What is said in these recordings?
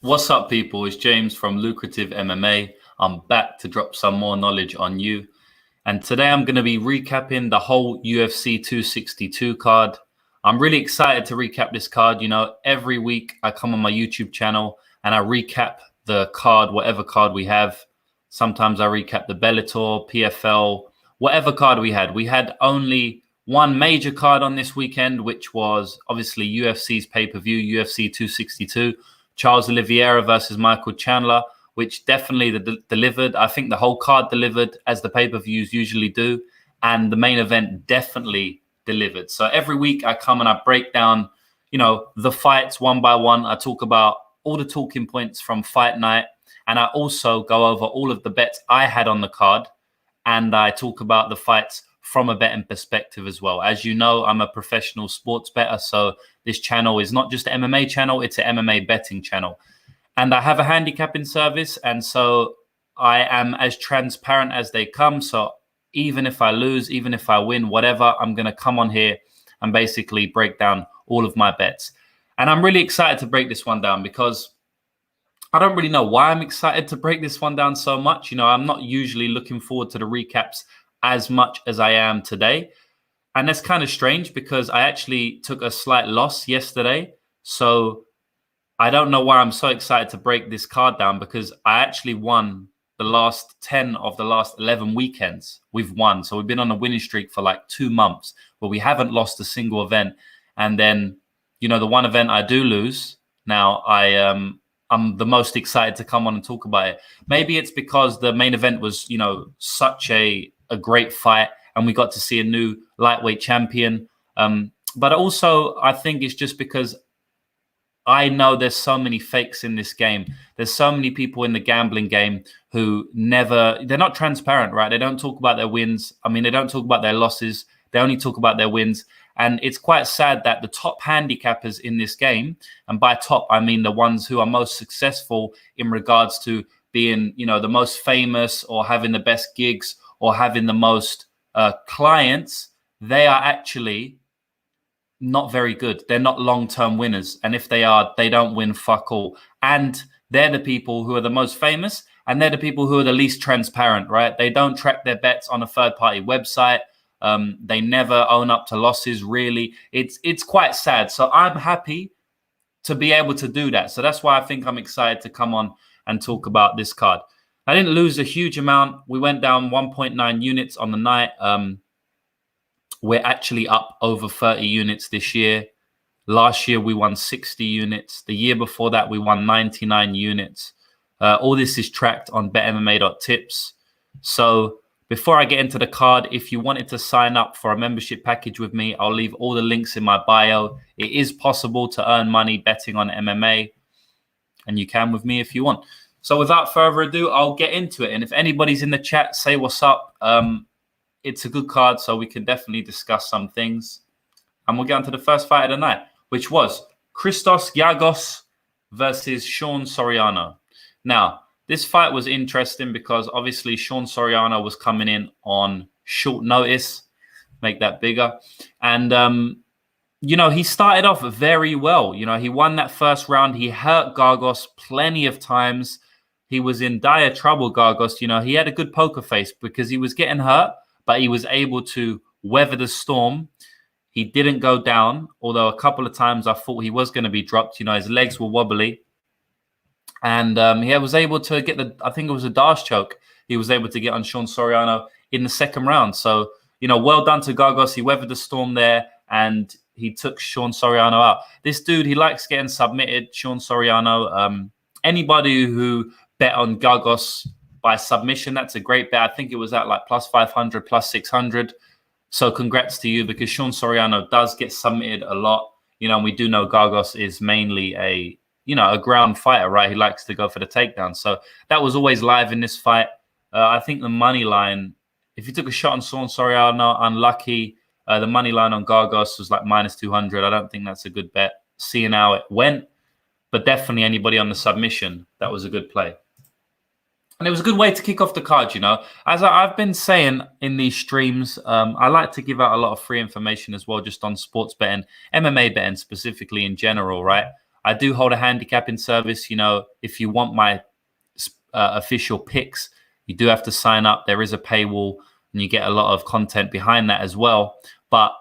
What's up, people? It's James from Lucrative MMA. I'm back to drop some more knowledge on you. And today I'm going to be recapping the whole UFC 262 card. I'm really excited to recap this card. You know, every week I come on my YouTube channel and I recap the card, whatever card we have. Sometimes I recap the Bellator, PFL, whatever card we had. We had only one major card on this weekend, which was obviously UFC's pay-per-view, UFC 262. Charles Oliveira versus Michael Chandler, which definitely delivered. I think the whole card delivered, as the pay-per-views usually do, and the main event definitely delivered. So every week I come and I break down, the fights one by one. I talk about all the talking points from fight night, and I also go over all of the bets I had on the card, and I talk about the fights from a betting perspective as well. As you know, I'm a professional sports bettor, so this channel is not just an MMA channel, it's an MMA betting channel. And I have a handicapping service, and so I am as transparent as they come. So even if I lose, even if I win, whatever, I'm going to come on here and basically break down all of my bets. And I'm really excited to break this one down because I don't really know why I'm excited to break this one down so much. I'm not usually looking forward to the recaps as much as I am today. And that's kind of strange because I actually took a slight loss yesterday. So I don't know why I'm so excited to break this card down, because I actually won the last 10 of the last 11 weekends. We've won. So we've been on a winning streak for like 2 months where we haven't lost a single event. And then, the one event I do lose, now I'm the most excited to come on and talk about it. Maybe it's because the main event was, such a great fight, and we got to see a new lightweight champion. But also, I think it's just because I know there's so many fakes in this game. There's so many people in the gambling game who they're not transparent, right? They don't talk about their wins. They don't talk about their losses. They only talk about their wins. And it's quite sad that the top handicappers in this game, and by top, I mean the ones who are most successful in regards to being, the most famous or having the best gigs or having the most clients, they are actually not very good. They're not long-term winners. And if they are, they don't win fuck all. And they're the people who are the most famous, and they're the people who are the least transparent, right? They don't track their bets on a third-party website. They never own up to losses, really. It's quite sad. So I'm happy to be able to do that. So that's why I think I'm excited to come on and talk about this card. I didn't lose a huge amount. We went down 1.9 units on the night. We're actually up over 30 units this year. Last year, we won 60 units. The year before that, we won 99 units. All this is tracked on betmma.tips. So before I get into the card, if you wanted to sign up for a membership package with me, I'll leave all the links in my bio. It is possible to earn money betting on MMA, and you can with me if you want. So without further ado, I'll get into it. And if anybody's in the chat, say what's up. It's a good card, so we can definitely discuss some things. And we'll get on to the first fight of the night, which was Christos Giagos versus Sean Soriano. Now, this fight was interesting because obviously Sean Soriano was coming in on short notice. Make that bigger. And, he started off very well. He won that first round. He hurt Giagos plenty of times. He was in dire trouble, Giagos. He had a good poker face because he was getting hurt, but he was able to weather the storm. He didn't go down, although a couple of times I thought he was going to be dropped. His legs were wobbly. And he was able to get I think it was a Darce choke. He was able to get on Sean Soriano in the second round. So, well done to Giagos. He weathered the storm there, and he took Sean Soriano out. This dude, he likes getting submitted, Sean Soriano. Anybody who bet on Giagos by submission, that's a great bet. I think it was at like plus 500, plus 600. So congrats to you, because Sean Soriano does get submitted a lot. And we do know Giagos is mainly a ground fighter, right? He likes to go for the takedown. So that was always live in this fight. I think the money line, if you took a shot on Sean Soriano, unlucky. The money line on Giagos was like minus 200. I don't think that's a good bet, seeing how it went. But definitely anybody on the submission, that was a good play. And it was a good way to kick off the card, As I've been saying in these streams, I like to give out a lot of free information as well, just on sports betting, MMA betting specifically in general, right? I do hold a handicapping service. If you want my official picks, you do have to sign up. There is a paywall and you get a lot of content behind that as well. But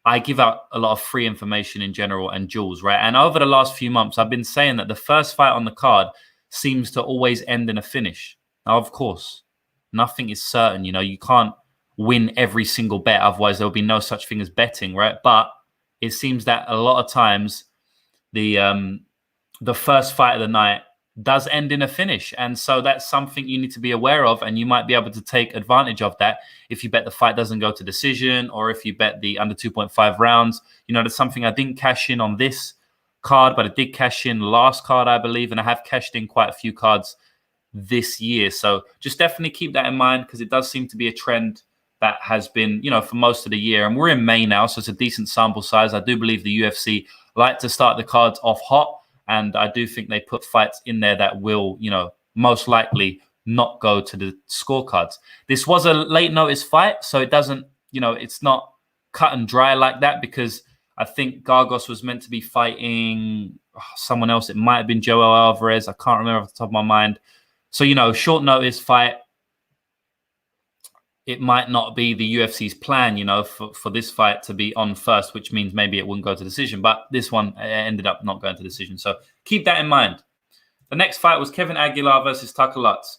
I give out a lot of free information in general and duels, right? And over the last few months, I've been saying that the first fight on the card seems to always end in a finish. Now, of course, nothing is certain. You can't win every single bet. Otherwise, there'll be no such thing as betting, right? But it seems that a lot of times the first fight of the night does end in a finish. And so that's something you need to be aware of, and you might be able to take advantage of that if you bet the fight doesn't go to decision, or if you bet the under 2.5 rounds. That's something I didn't cash in on this card, but I did cash in last card, I believe, and I have cashed in quite a few cards this year. So just definitely keep that in mind, because it does seem to be a trend that has been, for most of the year. And we're in May now, so it's a decent sample size. I do believe the UFC like to start the cards off hot, and I do think they put fights in there that will, most likely not go to the scorecards. This was a late notice fight, so it doesn't, it's not cut and dry like that, because I think Gargos was meant to be fighting someone else. It might have been Joel Alvarez. I can't remember off the top of my mind. So, short notice fight. It might not be the UFC's plan, for this fight to be on first, which means maybe it wouldn't go to decision. But this one ended up not going to decision. So keep that in mind. The next fight was Kevin Aguilar versus Tucker Lutz.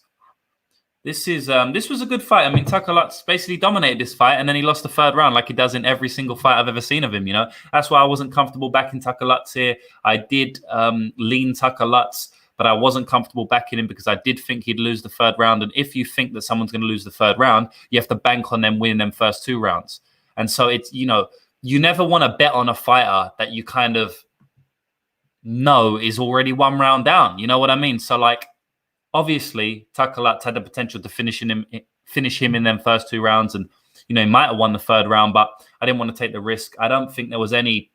This was a good fight. I mean, Tucker Lutz basically dominated this fight, and then he lost the third round like he does in every single fight I've ever seen of him. That's why I wasn't comfortable backing Tucker Lutz here. I did lean Tucker Lutz, but I wasn't comfortable backing him because I did think he'd lose the third round. And if you think that someone's going to lose the third round, you have to bank on them winning them first two rounds. And so it's, you never want to bet on a fighter that you kind of know is already one round down. You know what I mean? So, obviously, Tucker Lutz had the potential to finish him in them first two rounds. And, he might have won the third round, but I didn't want to take the risk. I don't think there was any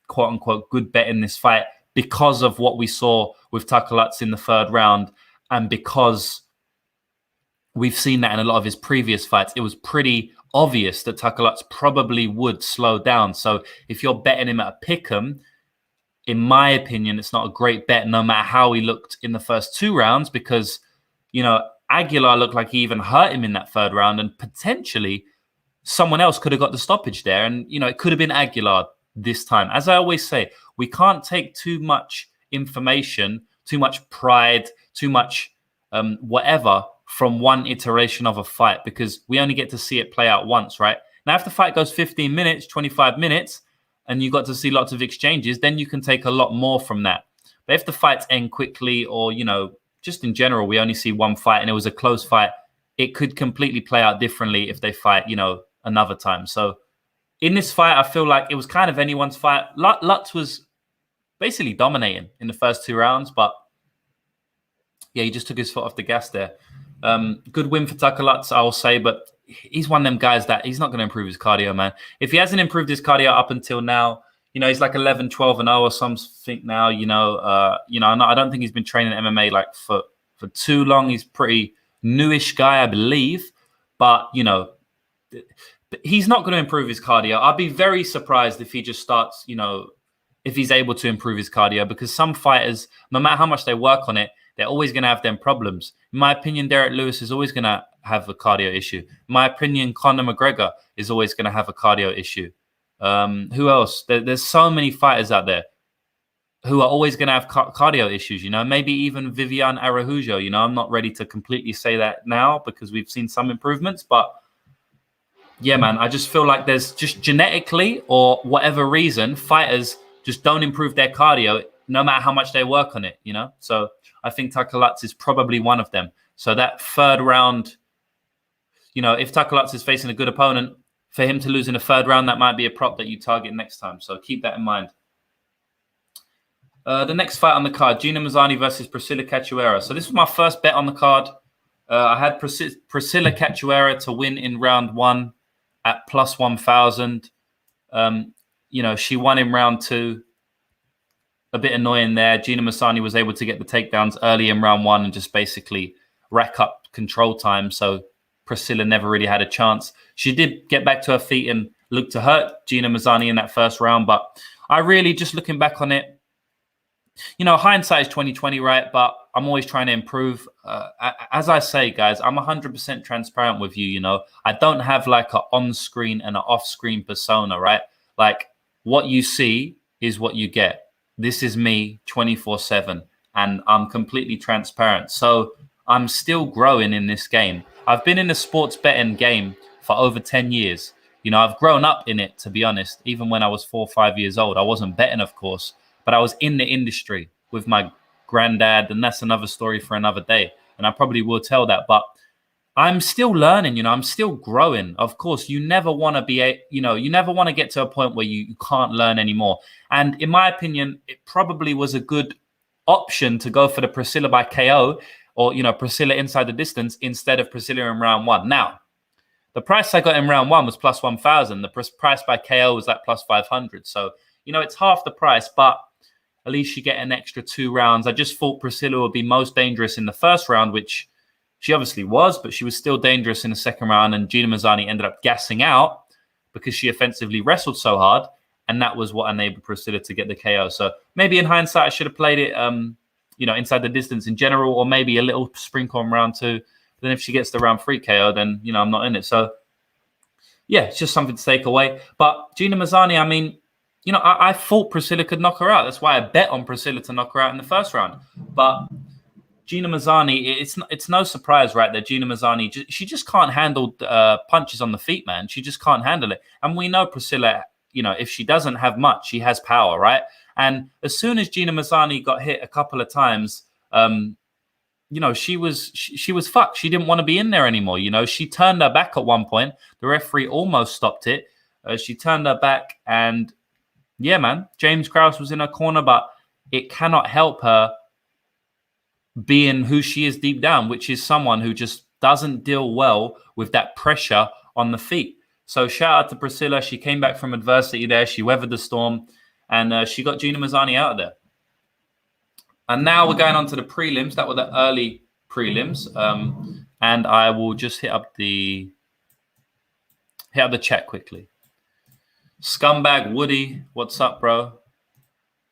quote unquote good bet in this fight, because of what we saw with Tucker Lutz in the third round, and because we've seen that in a lot of his previous fights. It was pretty obvious that Tucker Lutz probably would slow down. So if you're betting him at a pick'em, in my opinion, it's not a great bet, no matter how he looked in the first two rounds, because, Aguilar looked like he even hurt him in that third round, and potentially someone else could have got the stoppage there. And, it could have been Aguilar this time. As I always say, we can't take too much information, too much pride, too much whatever from one iteration of a fight, because we only get to see it play out once, right? Now, if the fight goes 15 minutes, 25 minutes, and you got to see lots of exchanges, then you can take a lot more from that. But if the fights end quickly, or, just in general, we only see one fight and it was a close fight, it could completely play out differently if they fight, another time. So in this fight, I feel like it was kind of anyone's fight. Lutz was basically dominating in the first two rounds, but yeah, he just took his foot off the gas there. Good win for Tucker Lutz, I will say, but he's one of them guys that he's not going to improve his cardio, man. If he hasn't improved his cardio up until now, he's like 11, 12 and 0 or something now, I don't think he's been training MMA for too long. He's pretty newish guy, I believe, but he's not going to improve his cardio. I'd be very surprised if he just starts, if he's able to improve his cardio, because some fighters, no matter how much they work on it, they're always going to have them problems. In my opinion, Derek Lewis is always going to have a cardio issue. In my opinion, Conor McGregor is always going to have a cardio issue. Who else? There's so many fighters out there who are always going to have cardio issues, maybe even Viviane Araújo. I'm not ready to completely say that now because we've seen some improvements, but yeah, man, I just feel like there's just genetically or whatever reason, fighters just don't improve their cardio no matter how much they work on it, So I think Tucker Lutz is probably one of them. So that third round, if Tucker Lutz is facing a good opponent, for him to lose in the third round, that might be a prop that you target next time. So keep that in mind. The next fight on the card, Gina Mazzani versus Priscilla Cachoeira. So this was my first bet on the card. I had Priscilla Cachoeira to win in round one at plus 1,000. She won in round two. A bit annoying there. Gina Mazzani was able to get the takedowns early in round one and just basically rack up control time. So Priscilla never really had a chance. She did get back to her feet and look to hurt Gina Mazzani in that first round. But I really, just looking back on it, hindsight is 2020, right? But I'm always trying to improve. As I say, guys, I'm 100% transparent with you. I don't have like an on-screen and an off-screen persona, right? Like what you see is what you get. This is me 24/7, and I'm completely transparent. So I'm still growing in this game. I've been in the sports betting game for over 10 years. I've grown up in it, to be honest. Even when I was 4 or 5 years old, I wasn't betting, of course, but I was in the industry with my granddad, and that's another story for another day. And I probably will tell that, but I'm still learning, I'm still growing. Of course, you never want to be, you never want to get to a point where you can't learn anymore. And in my opinion, it probably was a good option to go for the Priscilla by KO or, Priscilla inside the distance instead of Priscilla in round one. Now, the price I got in round one was plus 1,000. The price by KO was like plus 500. So, it's half the price, but at least you get an extra 2 rounds. I just thought Priscilla would be most dangerous in the first round, which she obviously was, but she was still dangerous in the second round. And Gina Mazzani ended up gassing out because she offensively wrestled so hard. And that was what enabled Priscilla to get the KO. So maybe in hindsight, I should have played it, inside the distance in general, or maybe a little sprinkle on round 2. Then if she gets the round 3 KO, then, I'm not in it. So, yeah, it's just something to take away. But Gina Mazzani, I mean, I thought Priscilla could knock her out. That's why I bet on Priscilla to knock her out in the first round. But Gina Mazzani, it's no surprise, right, that Gina Mazzani, she just can't handle punches on the feet, man. She just can't handle it. And we know Priscilla, if she doesn't have much, she has power, right? And as soon as Gina Mazzani got hit a couple of times, she was fucked. She didn't want to be in there anymore. She turned her back at one point. The referee almost stopped it. She turned her back, and yeah, man, James Krause was in her corner, but it cannot help her being who she is deep down, which is someone who just doesn't deal well with that pressure on the feet. So shout out to Priscilla. She came back from adversity there. She weathered the storm, and she got Gina Mazzani out of there. And now we're going on to the prelims. That were the early prelims. And I will just hit up the chat quickly. Scumbag Woody, what's up, bro?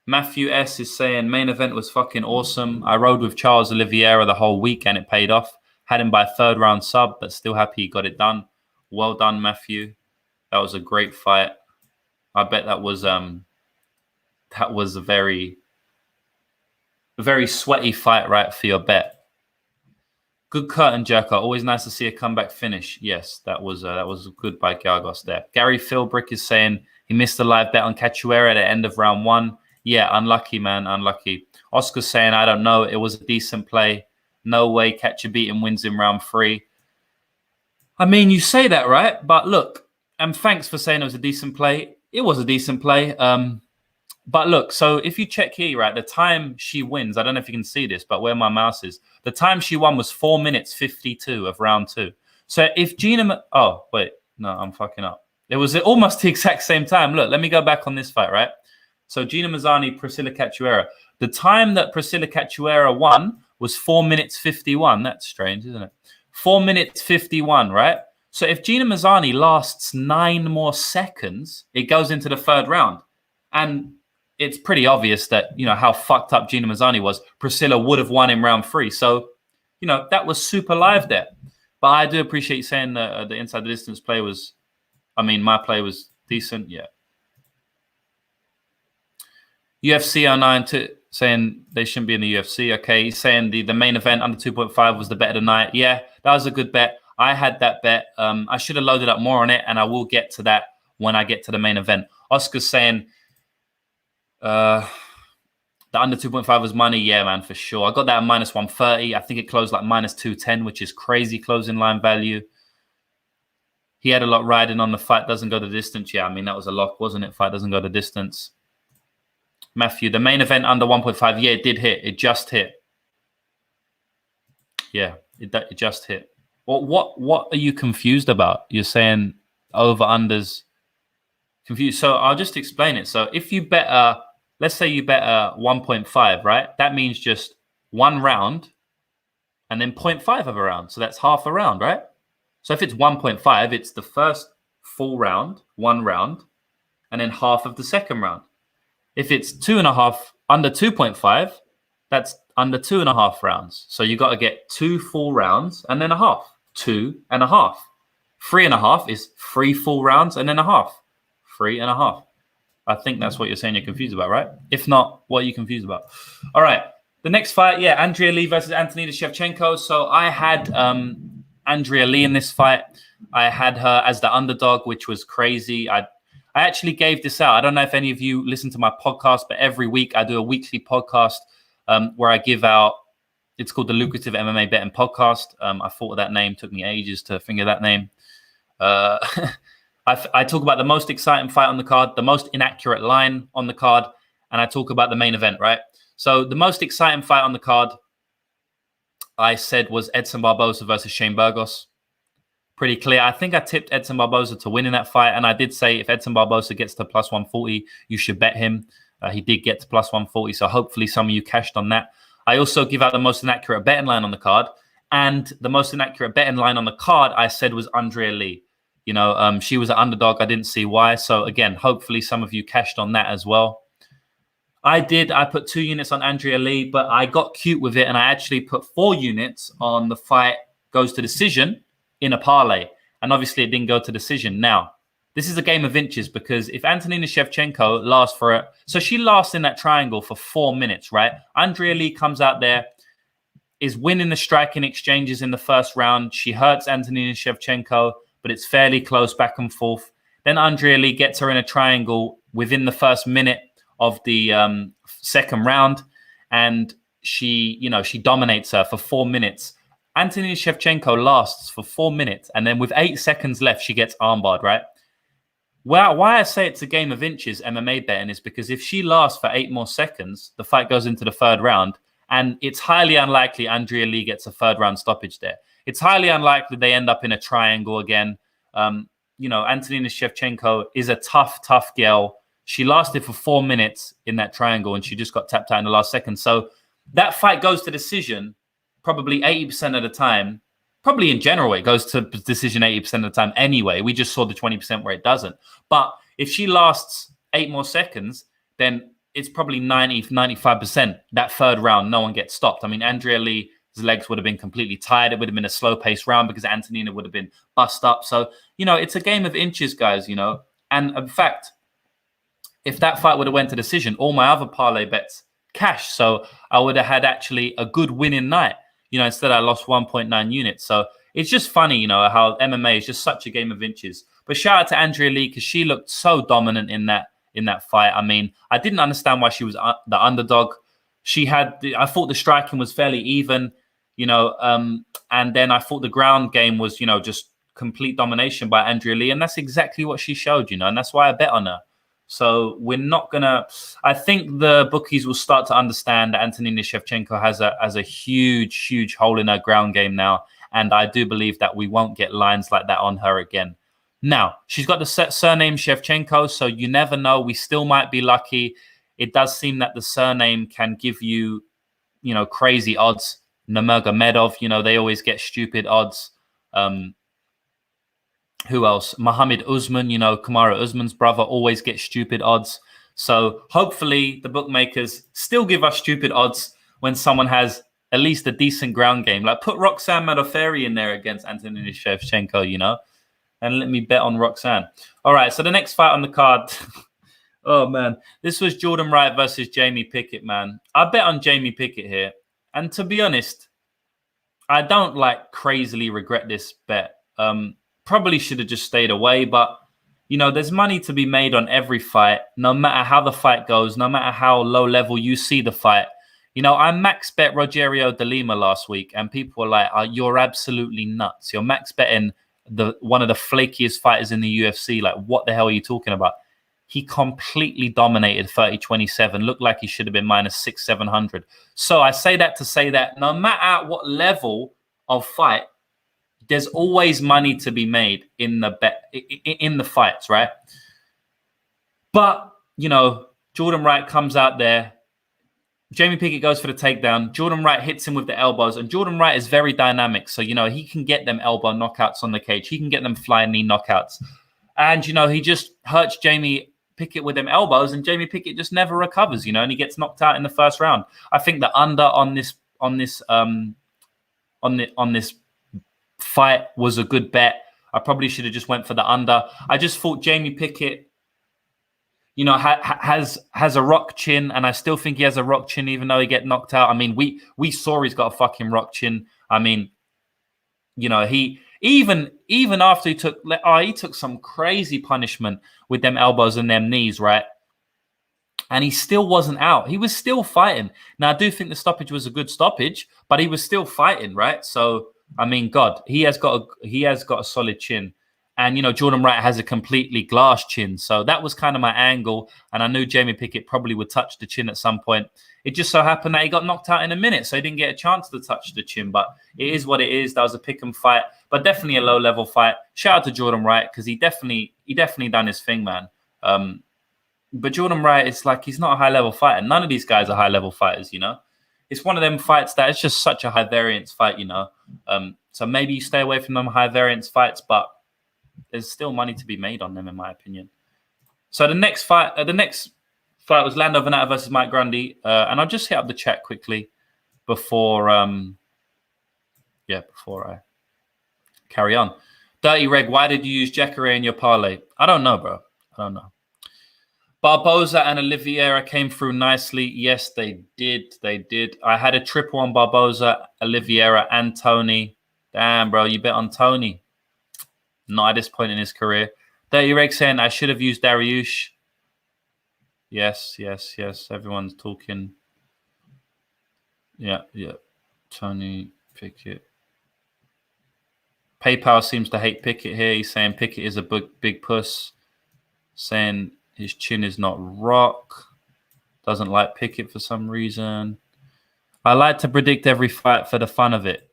Matthew S is saying main event was fucking awesome. I rode with Charles Oliveira the whole week and it paid off. Had him by 3rd round sub, but still happy he got it done. Well done, Matthew. That was a great fight. I bet that was a very, very sweaty fight, right, for your bet. Good curtain jerker. Always nice to see a comeback finish. Yes, that was good by Gargos there. Gary Philbrick is saying he missed a live bet on Cachoeira at the end of round 1. Yeah, unlucky, man, unlucky. Oscar's saying, I don't know. It was a decent play. No way Catcher beat him wins in round 3. I mean, you say that, right? But look, and thanks for saying it was a decent play. It was a decent play. But look, so if you check here, right, the time she wins, I don't know if you can see this, but where my mouse is, the time she won was 4 minutes 52 of round 2. So if Gina, oh, wait, no, I'm fucking up. It was almost the exact same time. Look, let me go back on this fight, right? So Gina Mazzani, Priscilla Cachoeira. The time that Priscilla Cachoeira won was 4 minutes 51. That's strange, isn't it? 4 minutes 51, right? So if Gina Mazzani lasts 9 more seconds, it goes into the 3rd round. And it's pretty obvious that, how fucked up Gina Mazzani was. Priscilla would have won in round 3. So, that was super live there. But I do appreciate you saying the inside the distance play was, my play was decent. Yeah. UFC 09 saying they shouldn't be in the UFC. Okay. He's saying the main event under 2.5 was the bet of the night. Yeah, that was a good bet. I had that bet. I should have loaded up more on it, and I will get to that when I get to the main event. Oscar's saying, the under 2.5 was money. Yeah, man, for sure. I got that at minus 130. I think it closed like minus 210, which is crazy closing line value. He had a lot riding on the fight doesn't go the distance. Yeah, that was a lock, wasn't it? Fight doesn't go the distance. Matthew, the main event under 1.5. Yeah, it did hit. It just hit. Yeah, it just hit. What are you confused about? You're saying over-unders confused. So I'll just explain it. So if you bet let's say you bet 1.5, right? That means just 1 round and then 0.5 of a round. So that's half a round, right? So if it's 1.5, it's the first full round, 1 round, and then half of the second round. If it's 2.5 Under 2.5, that's under 2.5 rounds. So you got to get 2 full rounds and then a half. 2.5. 3.5 is 3 full rounds and then a half. 3.5. I think that's what you're saying you're confused about, right? If not, what are you confused about? All right. The next fight, Andrea Lee versus Antonina Shevchenko. So I had Andrea Lee in this fight. I had her as the underdog, which was crazy. I actually gave this out. I don't know if any of you listen to my podcast, but every week I do a weekly podcast where I give out, it's called the Lucrative MMA Betting Podcast. I thought of that name. Took me ages to figure that name. I talk about the most exciting fight on the card, the most inaccurate line on the card, and I talk about the main event, right? So the most exciting fight on the card, I said, was Edson Barboza versus Shane Burgos. Pretty clear. I think I tipped Edson Barboza to win in that fight, and I did say if Edson Barboza gets to plus 140, you should bet him. He did get to plus 140, so hopefully some of you cashed on that. I also give out the most inaccurate betting line on the card, and the most inaccurate betting line on the card, I said, was Andrea Lee. You know, she was an underdog. I didn't see why. So again, hopefully some of you cashed on that as well. I put 2 units on Andrea Lee, but I got cute with it, and I actually put 4 units on the fight goes to decision in a parlay. And obviously it didn't go to decision. Now, this is a game of inches, because if Antonina Shevchenko lasts so she lasts in that triangle for 4 minutes, right? Andrea Lee comes out there, is winning the striking exchanges in the first round. She hurts Antonina Shevchenko, but it's fairly close back and forth. Then Andrea Lee gets her in a triangle within the first minute of the second round, and she dominates her for 4 minutes. Antonina Shevchenko lasts for 4 minutes, and then with 8 seconds left, she gets armbarred, right? Well, why I say it's a game of inches, MMA betting, is because if she lasts for 8 more seconds, the fight goes into the third round, and it's highly unlikely Andrea Lee gets a third round stoppage there. It's highly unlikely they end up in a triangle again. Antonina Shevchenko is a tough girl. She lasted for 4 minutes in that triangle, and she just got tapped out in the last second. So that fight goes to decision probably 80% of the time. Probably in general, it goes to decision 80% of the time anyway. We just saw the 20% where it doesn't. But if she lasts 8 more seconds, then it's probably 95% that third round, no one gets stopped. I mean, Andrea Lee's legs would have been completely tired. It would have been a slow-paced round because Antonina would have been bust up. So, it's a game of inches, guys, And in fact, if that fight would have went to decision, all my other parlay bets cash. So I would have had actually a good winning night. Instead I lost 1.9 units. So it's just funny, how MMA is just such a game of inches. But shout out to Andrea Lee, because she looked so dominant in that fight. I mean, I didn't understand why she was the underdog. I thought the striking was fairly even, and then I thought the ground game was, just complete domination by Andrea Lee. And that's exactly what she showed, and that's why I bet on her. So we're not I think the bookies will start to understand that Antonina Shevchenko has a huge hole in her ground game now. And I do believe that we won't get lines like that on her again. Now, she's got the surname Shevchenko, so you never know. We still might be lucky. It does seem that the surname can give you, crazy odds. Nurmagomedov, they always get stupid odds. Who else? Muhammad Usman, Kamaru Usman's brother, always gets stupid odds. So hopefully the bookmakers still give us stupid odds when someone has at least a decent ground game. Like put Roxanne Modafferi in there against Antonina Shevchenko, and let me bet on Roxanne. All right, so the next fight on the card. Oh, man. This was Jordan Wright versus Jamie Pickett, man. I bet on Jamie Pickett here. And to be honest, I don't crazily regret this bet. Probably should have just stayed away, but there's money to be made on every fight, no matter how the fight goes, no matter how low level you see the fight. I max bet Rogerio de Lima last week, and people were like, "Oh, you're absolutely nuts. You're max betting one of the flakiest fighters in the UFC. Like, what the hell are you talking about?" He completely dominated 30-27, looked like he should have been minus 600-700. So I say that to say that no matter what level of fight, there's always money to be made in the fights, right? But, Jordan Wright comes out there. Jamie Pickett goes for the takedown. Jordan Wright hits him with the elbows. And Jordan Wright is very dynamic. So, he can get them elbow knockouts on the cage. He can get them flying knee knockouts. And, he just hurts Jamie Pickett with them elbows, and Jamie Pickett just never recovers, and he gets knocked out in the first round. I think the under on this fight was a good bet. I probably should have just went for the under. I just thought Jamie Pickett, has a rock chin, and I still think he has a rock chin, even though he get knocked out. I mean, we saw he's got a fucking rock chin. I mean, he even after he took some crazy punishment with them elbows and them knees, right? And he still wasn't out. He was still fighting. Now, I do think the stoppage was a good stoppage, but he was still fighting, right? So, I mean, God, he has got a solid chin. And, Jordan Wright has a completely glass chin. So that was kind of my angle. And I knew Jamie Pickett probably would touch the chin at some point. It just so happened that he got knocked out in a minute. So he didn't get a chance to touch the chin. But it is what it is. That was a pick 'em fight, but definitely a low-level fight. Shout out to Jordan Wright, because he definitely done his thing, man. But Jordan Wright, it's like he's not a high-level fighter. None of these guys are high-level fighters, It's one of them fights that it's just such a high-variance fight, So maybe you stay away from them high-variance fights, but there's still money to be made on them, in my opinion. So the next fight was Lando Venata versus Mike Grundy, and I'll just hit up the chat quickly before I carry on. Dirty Reg, why did you use Jacare in your parlay? I don't know, bro. I don't know. Barboza and Oliveira came through nicely. Yes, they did. They did. I had a triple on Barboza, Oliveira, and Tony. Damn, bro, you bet on Tony. Not at this point in his career. Dirty Reg saying I should have used Dariush. Yes. Everyone's talking. Yeah. Tony Pickett. PayPal seems to hate Pickett here. He's saying Pickett is a big puss. Saying his chin is not rock. Doesn't like Pickett for some reason. I like to predict every fight for the fun of it.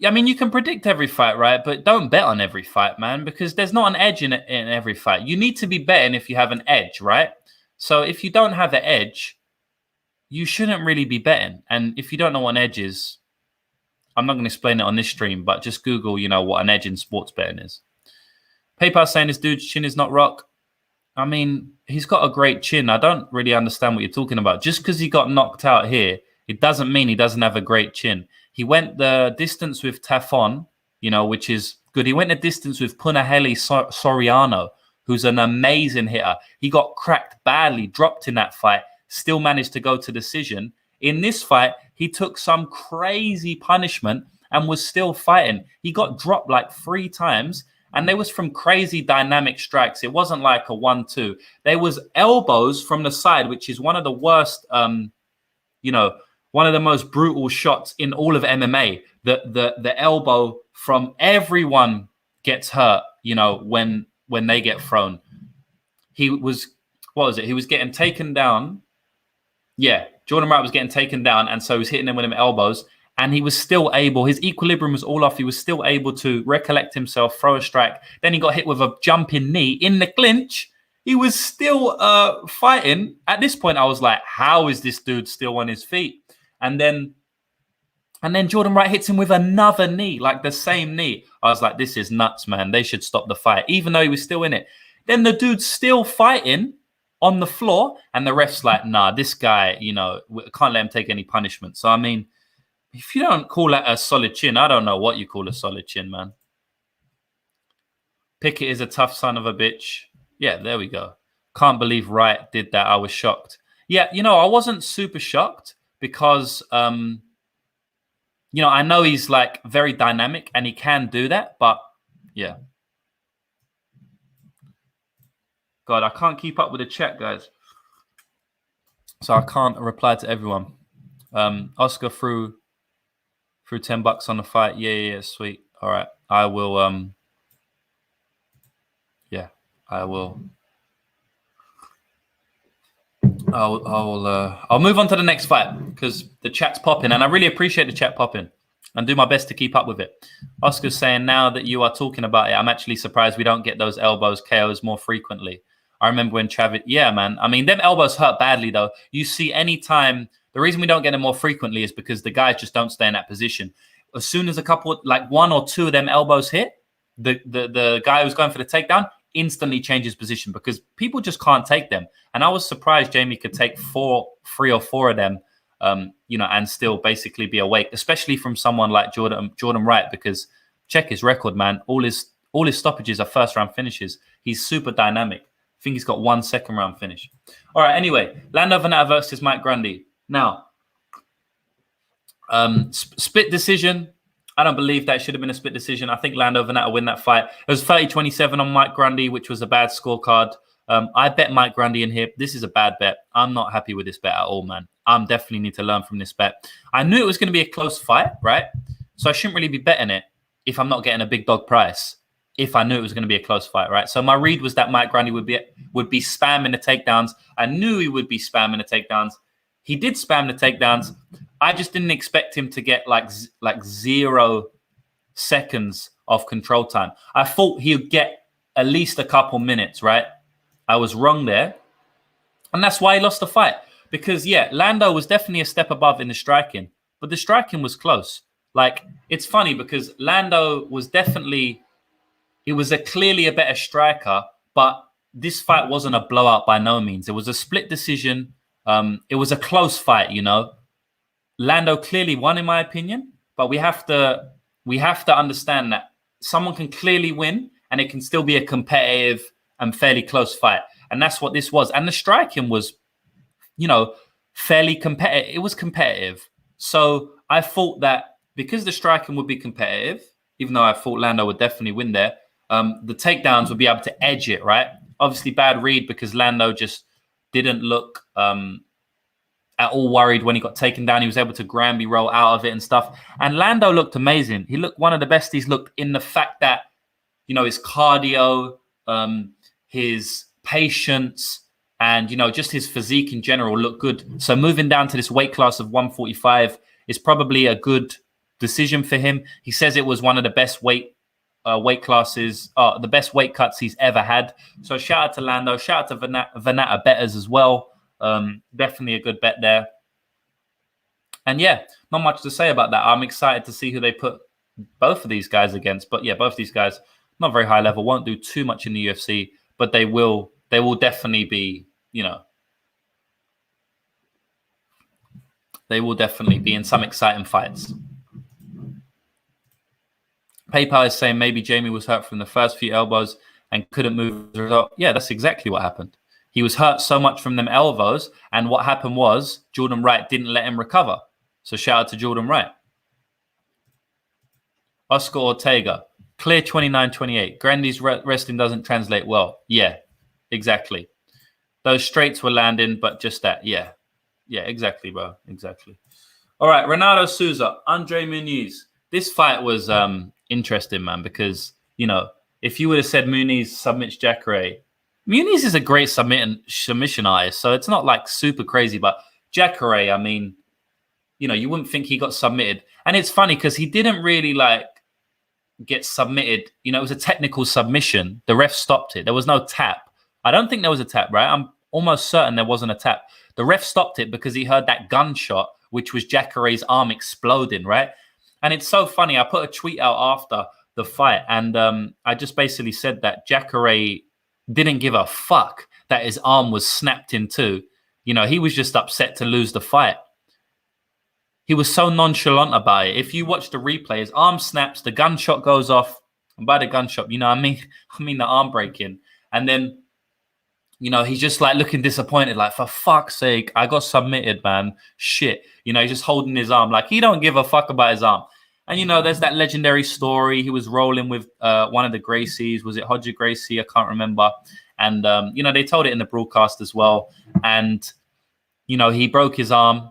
I mean, you can predict every fight, right? But don't bet on every fight, man, because there's not an edge in every fight. You need to be betting if you have an edge, right? So if you don't have an edge, you shouldn't really be betting. And if you don't know what an edge is, I'm not going to explain it on this stream, but just Google, what an edge in sports betting is. PayPal saying this dude's chin is not rock. I mean, he's got a great chin. I don't really understand what you're talking about. Just because he got knocked out here, it doesn't mean he doesn't have a great chin. He went the distance with Tafon, which is good. He went the distance with Punahele Soriano, who's an amazing hitter. He got cracked badly, dropped in that fight, still managed to go to decision. In this fight, he took some crazy punishment and was still fighting. He got dropped like 3 times, and they was from crazy dynamic strikes. It wasn't like a 1-2. There was elbows from the side, which is one of the worst, one of the most brutal shots in all of MMA. The elbow from everyone gets hurt, when they get thrown. He was getting taken down. Yeah, Jordan Wright was getting taken down, and so he was hitting him with them elbows, and he was still able, his equilibrium was all off. He was still able to recollect himself, throw a strike. Then he got hit with a jumping knee in the clinch. He was still fighting. At this point, I was like, how is this dude still on his feet? And then Jordan Wright hits him with another knee, like the same knee. I was like, this is nuts, man. They should stop the fight, even though he was still in it. Then the dude's still fighting on the floor, and the ref's like, nah, this guy, can't let him take any punishment. So, I mean, if you don't call that a solid chin, I don't know what you call a solid chin, man. Pickett is a tough son of a bitch. Yeah, there we go. Can't believe Wright did that. I was shocked. Yeah, I wasn't super shocked. Because, I know he's like very dynamic and he can do that, but yeah. God, I can't keep up with the chat, guys. So I can't reply to everyone. Oscar threw $10 on the fight. Yeah, sweet. All right. I will, I will. I'll move on to the next fight because the chat's popping, and I really appreciate the chat popping and do my best to keep up with it. Oscar's saying, now that you are talking about it, I'm actually surprised we don't get those elbows KOs more frequently. I remember when Travis, yeah, man. I mean, them elbows hurt badly, though. You see any time, the reason we don't get them more frequently is because the guys just don't stay in that position. As soon as a couple, like 1 or 2 of them elbows hit, the guy who's going for the takedown instantly change his position because people just can't take them. And I was surprised Jamie could take 3 or 4 of them, and still basically be awake, especially from someone like Jordan Wright, because check his record, man. All his stoppages are first round finishes. He's super dynamic. I think he's got 1 second round finish. All right. Anyway, Lando Venata versus Mike Grundy. Now, split decision. I don't believe that should have been a split decision. I think Lando Venata win that fight. It was 30-27 on Mike Grundy, which was a bad scorecard. I bet Mike Grundy in here. This is a bad bet. I'm not happy with this bet at all, man. I'm definitely need to learn from this bet. I knew it was going to be a close fight, right? So I shouldn't really be betting it if I'm not getting a big dog price. If I knew it was going to be a close fight, right? So my read was that Mike Grundy would be spamming the takedowns. I knew he would be spamming the takedowns. He did spam the takedowns. I just didn't expect him to get like 0 seconds of control time. I thought he would get at least a couple minutes, right? I was wrong there. And that's why he lost the fight. Because, yeah, Lando was definitely a step above in the striking. But the striking was close. Like, it's funny because Lando was definitely... He was clearly a better striker. But this fight wasn't a blowout by no means. It was a split decision. It was a close fight, Lando clearly won, in my opinion. But we have to understand that someone can clearly win and it can still be a competitive and fairly close fight. And that's what this was. And the striking was, fairly competitive. It was competitive. So I thought that because the striking would be competitive, even though I thought Lando would definitely win there, the takedowns would be able to edge it, right? Obviously, bad read because Lando just didn't look at all worried when he got taken down. He was able to Granby roll out of it and stuff. And Lando looked amazing. He looked one of the best he's looked in the fact that, his cardio, his patience, and, just his physique in general looked good. So moving down to this weight class of 145 is probably a good decision for him. He says it was one of the best weight classes, the best weight cuts he's ever had. So shout out to Lando, shout out to Venata bettors as well. Definitely a good bet there. And yeah, not much to say about that. I'm excited to see who they put both of these guys against. But yeah, both of these guys, not very high level, won't do too much in the UFC, but they will definitely be, they will definitely be in some exciting fights. PayPal is saying maybe Jamie was hurt from the first few elbows and couldn't move as a result. Yeah, that's exactly what happened. He was hurt so much from them elbows, and what happened was Jordan Wright didn't let him recover. So shout out to Jordan Wright. Oscar Ortega, clear 29-28. Grundy's wrestling doesn't translate well. Yeah, exactly. Those straights were landing, but just that. Yeah, exactly, bro. Exactly. All right, Renato Souza, Andre Muniz. This fight was interesting, man, because, if you would have said Muniz submits Jacare, Muniz is a great submission artist, so it's not like super crazy, but Jacare, I mean, you wouldn't think he got submitted. And it's funny because he didn't really get submitted. It was a technical submission. The ref stopped it. There was no tap. I don't think there was a tap, right? I'm almost certain there wasn't a tap. The ref stopped it because he heard that gunshot, which was Jacare's arm exploding, right? And it's so funny. I put a tweet out after the fight, and I just basically said that Jacare didn't give a fuck that his arm was snapped in two. He was just upset to lose the fight. He was so nonchalant about it. If you watch the replay, his arm snaps, the gunshot goes off. And by the gunshot, I mean the arm breaking. And then, he's just looking disappointed, for fuck's sake, I got submitted, man. Shit. He's just holding his arm. He don't give a fuck about his arm. And, there's that legendary story. He was rolling with one of the Gracies. Was it Hodger Gracie? I can't remember. And, they told it in the broadcast as well. And, he broke his arm.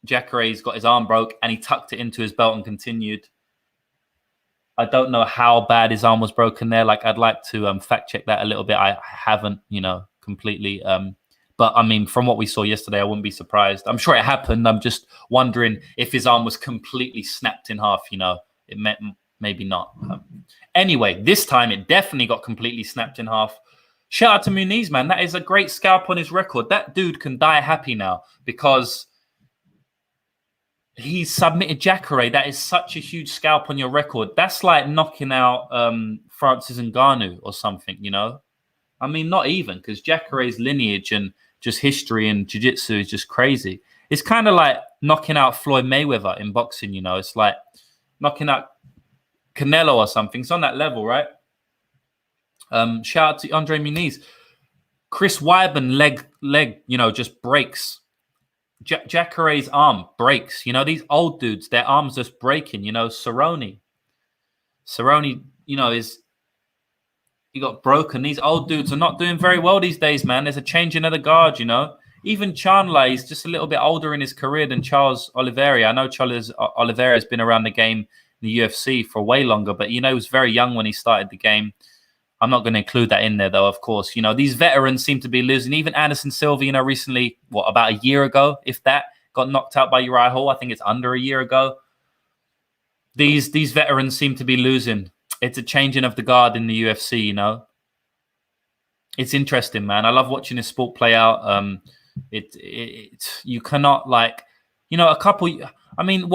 Jacare's got his arm broke and he tucked it into his belt and continued. I don't know how bad his arm was broken there. I'd like to fact check that a little bit. I haven't, completely. But I mean, from what we saw yesterday, I wouldn't be surprised. I'm sure it happened. I'm just wondering if his arm was completely snapped in half. It meant maybe not. Anyway, this time it definitely got completely snapped in half. Shout out to Muniz, man. That is a great scalp on his record. That dude can die happy now because he submitted Jacare. That is such a huge scalp on your record. That's like knocking out Francis Ngannou or something, I mean, not even, because Jacare's lineage and just history and jiu-jitsu is just crazy. It's kind of like knocking out Floyd Mayweather in boxing, you know. It's like knocking out Canelo or something. It's on that level, right? Shout out to Andre Muniz. Chris Weidman leg, you know, just breaks. Jacare's arm breaks. You know, these old dudes, their arms just breaking. You know, Cerrone, you know, he got broken. These old dudes are not doing very well these days, man. There's a changing of the guard, you know. Even Chandler is just a little bit older in his career than Charles Oliveira. I know Oliveira has been around the game in the UFC for way longer, but, you know, he was very young when he started the game. I'm not going to include that in there, though, of course. You know, these veterans seem to be losing. Even Anderson Silva, you know, recently, about a year ago, if that, got knocked out by Uriah Hall. I think it's under a year ago. These veterans seem to be losing. It's a changing of the guard in the UFC, you know. It's interesting, man. I love watching this sport play out. You cannot, like, you know, I mean,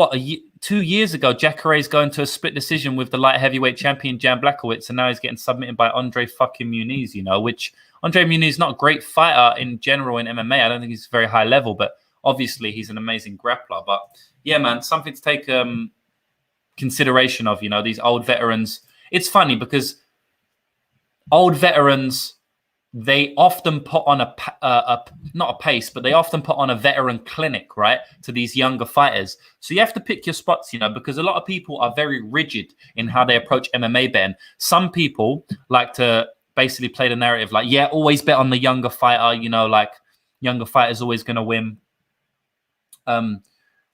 2 years ago, Jacare's going to a split decision with the light heavyweight champion, Jan Blachowicz, and now he's getting submitted by Andre fucking Muniz, you know, which Andre Muniz is not a great fighter in general in MMA. I don't think he's very high level, but obviously he's an amazing grappler. But yeah, man, something to take consideration of, you know, these old veterans. It's funny because old veterans, they often put on not a pace, but they often put on a veteran clinic, right, to these younger fighters. So you have to pick your spots, you know, because a lot of people are very rigid in how they approach MMA betting. Some people like to basically play the narrative like, yeah, always bet on the younger fighter, you know, like younger fighter's always going to win. And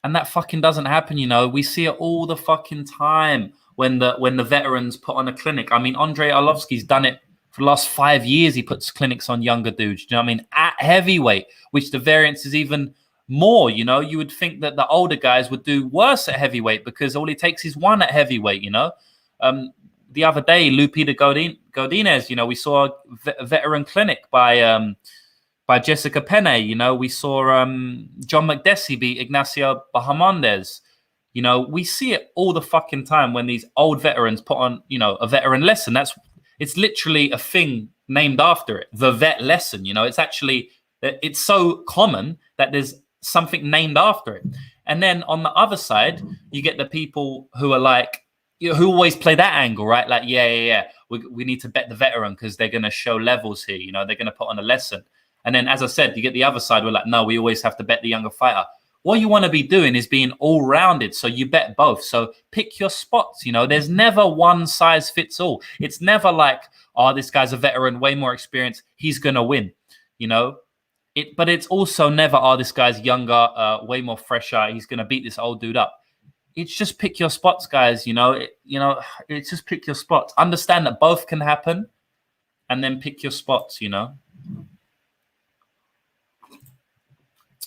that fucking doesn't happen, you know. We see it all the fucking time when the veterans put on a clinic. I mean, Andrei Arlovsky's done it for the last 5 years. He puts clinics on younger dudes, you know what I mean, at heavyweight, which the variance is even more, you know. You would think that the older guys would do worse at heavyweight because all it takes is one at heavyweight, you know. The other day, Lupita Godinez, you know, we saw a veteran clinic by Jessica Penne, you know. We saw John McDessie beat Ignacio Bahamondes. You know, we see it all the fucking time when these old veterans put on, you know, a veteran lesson. It's literally a thing named after it, the vet lesson. You know, it's so common that there's something named after it. And then on the other side, you get the people who are like, you know, who always play that angle, right? Like, yeah. We need to bet the veteran because they're going to show levels here. You know, they're going to put on a lesson. And then, as I said, you get the other side. We're like, no, we always have to bet the younger fighter. What you want to be doing is being all-rounded, so you bet both. So pick your spots, you know. There's never one size fits all. It's never like, oh, this guy's a veteran, way more experience, he's going to win, you know. But it's also never, oh, this guy's younger, way more fresher, he's going to beat this old dude up. It's just pick your spots, guys, you know. It's just pick your spots. Understand that both can happen, and then pick your spots, you know.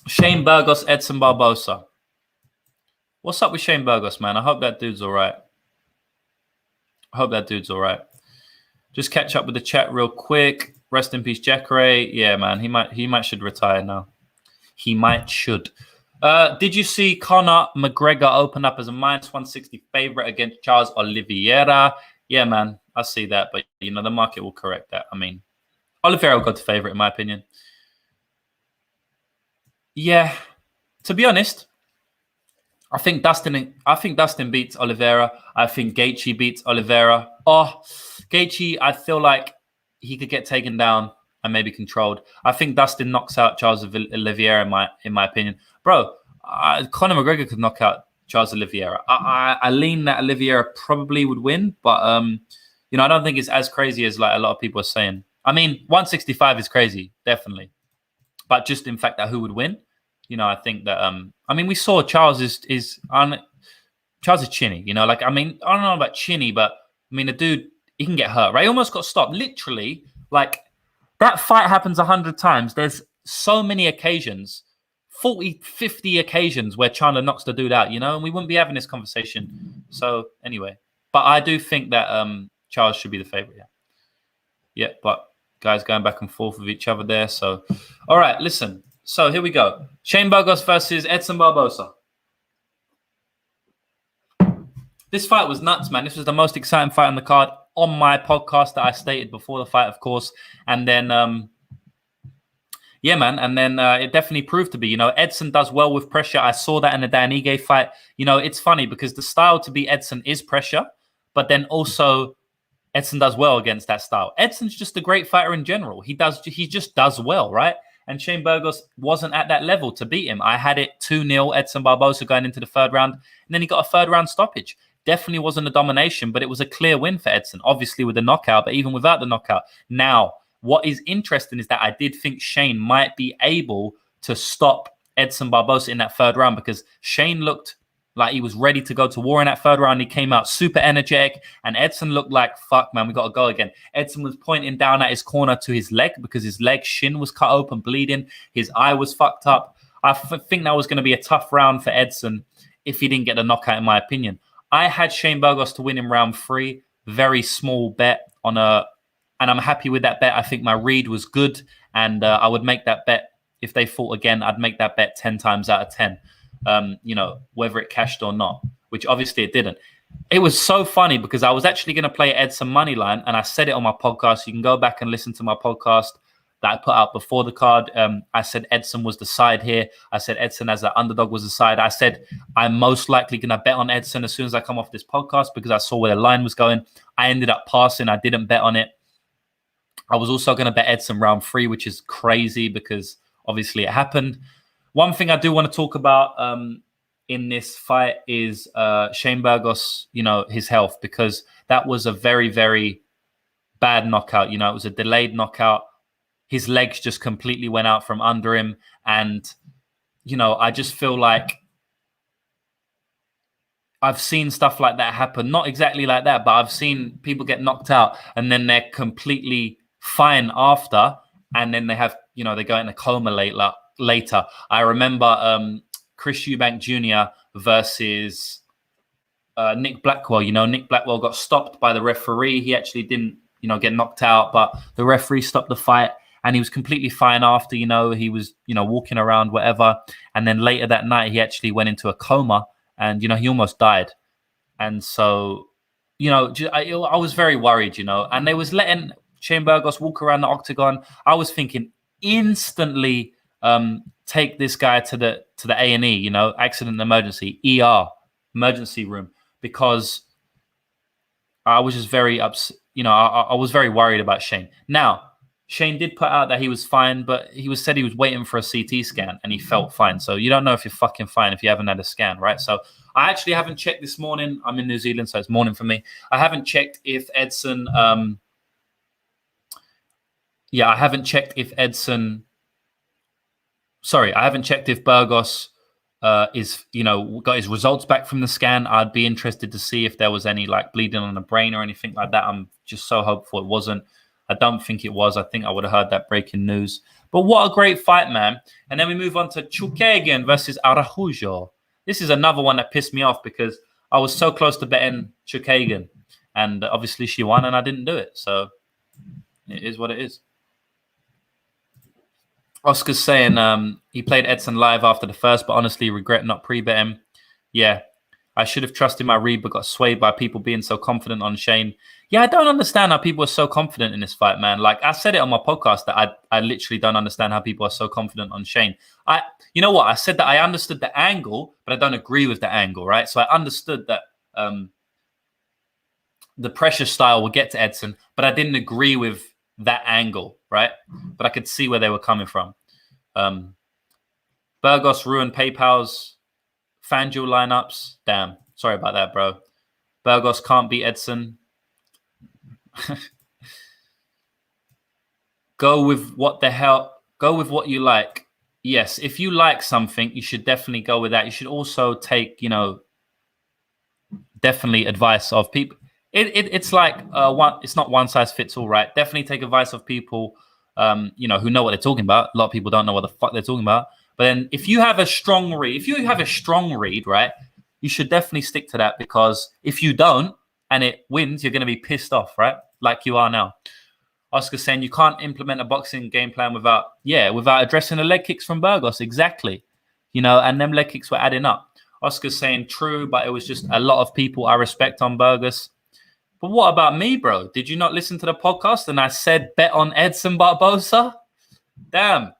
Shane Burgos, Edson Barbosa. What's up with Shane Burgos, man? I hope that dude's all right. Just catch up with the chat real quick. Rest in peace, Jacare. Yeah, man, he might should retire now. He might should. Did you see Conor McGregor open up as a -160 favorite against Charles Oliveira? Yeah, man, I see that, but you know the market will correct that. I mean, Oliveira got the favorite in my opinion. Yeah, to be honest, I think Dustin beats Oliveira. I think Gaethje beats Oliveira. Oh, Gaethje, I feel like he could get taken down and maybe controlled. I think Dustin knocks out Charles Oliveira in my opinion. Bro, Conor McGregor could knock out Charles Oliveira. I lean that Oliveira probably would win, but you know, I don't think it's as crazy as like a lot of people are saying. I mean, 165 is crazy, definitely. But just in fact that who would win, you know, I think that I mean, we saw Charles is chinny, you know, like, I mean, I don't know about chinny, but I mean, the dude, he can get hurt, right? He almost got stopped. Literally, like, that fight happens 100 times. There's so many occasions, 40, 50 occasions where Chandler knocks the dude out, you know, and we wouldn't be having this conversation. So anyway, but I do think that Charles should be the favorite. Yeah, but guys going back and forth with each other there. So, all right, listen. So here we go. Shane Burgos versus Edson Barbosa. This fight was nuts, man. This was the most exciting fight on the card. on my podcast that I stated before the fight, of course. And then, yeah, man. And then it definitely proved to be, you know, Edson does well with pressure. I saw that in the Dan Ige fight. You know, it's funny because the style to beat Edson is pressure, but then also Edson does well against that style. Edson's just a great fighter in general. He just does well, right? And Shane Burgos wasn't at that level to beat him. I had it 2-0 Edson Barbosa going into the third round, and then he got a third round stoppage. Definitely wasn't a domination, but it was a clear win for Edson, obviously with the knockout, but even without the knockout. Now, what is interesting is that I did think Shane might be able to stop Edson Barbosa in that third round because Shane looked like he was ready to go to war in that third round. He came out super energetic, and Edson looked like, fuck, man, we got to go again. Edson was pointing down at his corner to his leg because his leg shin was cut open, bleeding. His eye was fucked up. I think that was going to be a tough round for Edson if he didn't get the knockout, in my opinion. I had Shane Burgos to win in round 3. Very small bet and I'm happy with that bet. I think my read was good, and I would make that bet if they fought again. I'd make that bet 10 times out of 10. You know, whether it cashed or not, which obviously it didn't. It was so funny because I was actually going to play Edson money line, and I said it on my podcast. You can go back and listen to my podcast that I put out before the card. I said Edson was the side here. I said Edson as an underdog was the side. I said I'm most likely going to bet on Edson as soon as I come off this podcast because I saw where the line was going. I ended up passing. I didn't bet on it. I was also going to bet Edson round 3, which is crazy because obviously it happened. One thing I do want to talk about in this fight is Shane Burgos, you know, his health, because that was a very, very bad knockout. You know, it was a delayed knockout. His legs just completely went out from under him. And, you know, I just feel like I've seen stuff like that happen. Not exactly like that, but I've seen people get knocked out and then they're completely fine after. And then they have, you know, they go in a coma later. I remember Chris Eubank Jr. versus Nick Blackwell. You know, Nick Blackwell got stopped by the referee. He actually didn't, you know, get knocked out, but the referee stopped the fight and he was completely fine after. You know, he was, you know, walking around, whatever. And then later that night, he actually went into a coma and, you know, he almost died. And so, you know, I was very worried, you know, and they was letting Shane Burgos walk around the octagon. I was thinking instantly, take this guy to the A&E, you know, accident emergency, ER, emergency room, because I was just very upset. You know, I was very worried about Shane. Now, Shane did put out that he was fine, but he said he was waiting for a CT scan and he felt fine. So you don't know if you're fucking fine if you haven't had a scan, right? So I actually haven't checked this morning. I'm in New Zealand, so it's morning for me. I haven't checked if Edson. I haven't checked if Edson. Sorry, I haven't checked if Burgos is, you know, got his results back from the scan. I'd be interested to see if there was any like bleeding on the brain or anything like that. I'm just so hopeful it wasn't. I don't think it was. I think I would have heard that breaking news. But what a great fight, man. And then we move on to Chookagian versus Araujo. This is another one that pissed me off because I was so close to betting Chookagian. And obviously she won and I didn't do it. So it is what it is. Oscar's saying he played Edson live after the first, but honestly regret not pre-betting. Yeah, I should have trusted my read, but got swayed by people being so confident on Shane. Yeah, I don't understand how people are so confident in this fight, man. Like I said it on my podcast that I literally don't understand how people are so confident on Shane. You know what? I said that I understood the angle, but I don't agree with the angle, right? So I understood that the pressure style will get to Edson, but I didn't agree with that angle, right? But I could see where they were coming from. Burgos ruined PayPal's FanDuel lineups. Damn. Sorry about that, bro. Burgos can't beat Edson. Go with what you like. Yes, if you like something, you should definitely go with that. You should also take, you know, definitely advice of people. It's like it's not one size fits all, right? Definitely take advice of people, you know, who know what they're talking about. A lot of people don't know what the fuck they're talking about. But then if you have a strong read, right, you should definitely stick to that, because if you don't and it wins, you're going to be pissed off, right? Like you are now. Oscar saying you can't implement a boxing game plan without addressing the leg kicks from Burgos. Exactly. You know, and them leg kicks were adding up. Oscar's saying true, but it was just a lot of people I respect on Burgos. But what about me, bro? Did you not listen to the podcast? And I said bet on Edson Barbosa? Damn.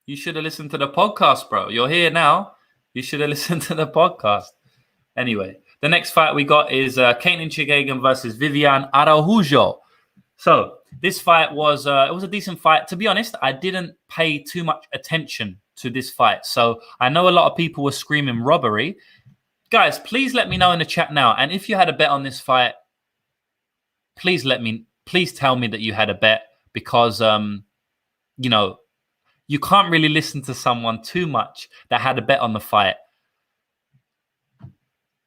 You should have listened to the podcast, bro. You're here now. You should have listened to the podcast. Anyway, the next fight we got is Katlyn Chookagian versus Viviane Araujo. So this fight was it was a decent fight. To be honest, I didn't pay too much attention to this fight. So I know a lot of people were screaming robbery. Guys, please let me know in the chat now. And if you had a bet on this fight, please tell me that you had a bet, because you know, you can't really listen to someone too much that had a bet on the fight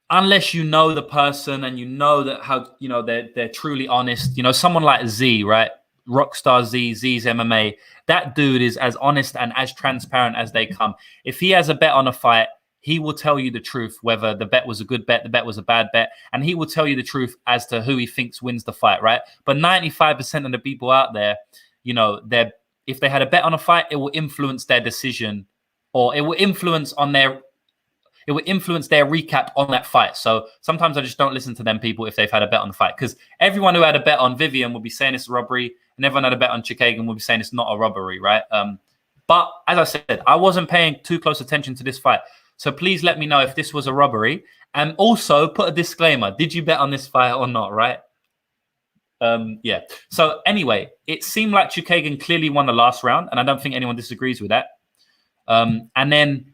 unless you know the person and you know that how, you know, they're truly honest. You know, someone like Z, right? Rockstar Z, Z's MMA. That dude is as honest and as transparent as they come. If he has a bet on a fight, he will tell you the truth, whether the bet was a good bet, the bet was a bad bet, and he will tell you the truth as to who he thinks wins the fight, right? But 95% of the people out there, you know, if they had a bet on a fight, it will influence their decision, or it will influence their recap on that fight. So sometimes I just don't listen to them people if they've had a bet on the fight, because everyone who had a bet on Vivian will be saying it's a robbery, and everyone had a bet on Chookagian will be saying it's not a robbery, right? But as I said, I wasn't paying too close attention to this fight. So please let me know if this was a robbery, and also put a disclaimer. Did you bet on this fight or not, right? Yeah. So anyway, it seemed like Chookagian clearly won the last round, and I don't think anyone disagrees with that. And then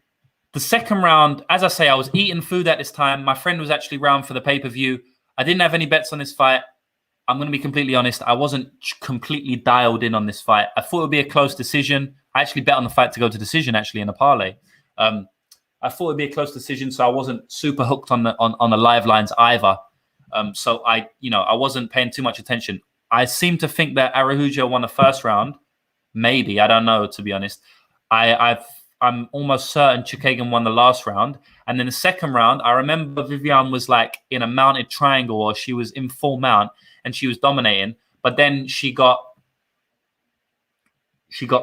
the second round, as I say, I was eating food at this time. My friend was actually round for the pay-per-view. I didn't have any bets on this fight. I'm going to be completely honest. I wasn't completely dialed in on this fight. I thought it would be a close decision. I actually bet on the fight to go to decision, actually, in a parlay. I thought it'd be a close decision, so I wasn't super hooked on the live lines either. So I wasn't paying too much attention. I seem to think that Araujo won the first round. Maybe, I don't know, to be honest. I'm almost certain Chookagian won the last round. And then the second round, I remember Viviane was like in a mounted triangle, or she was in full mount and she was dominating. But then she got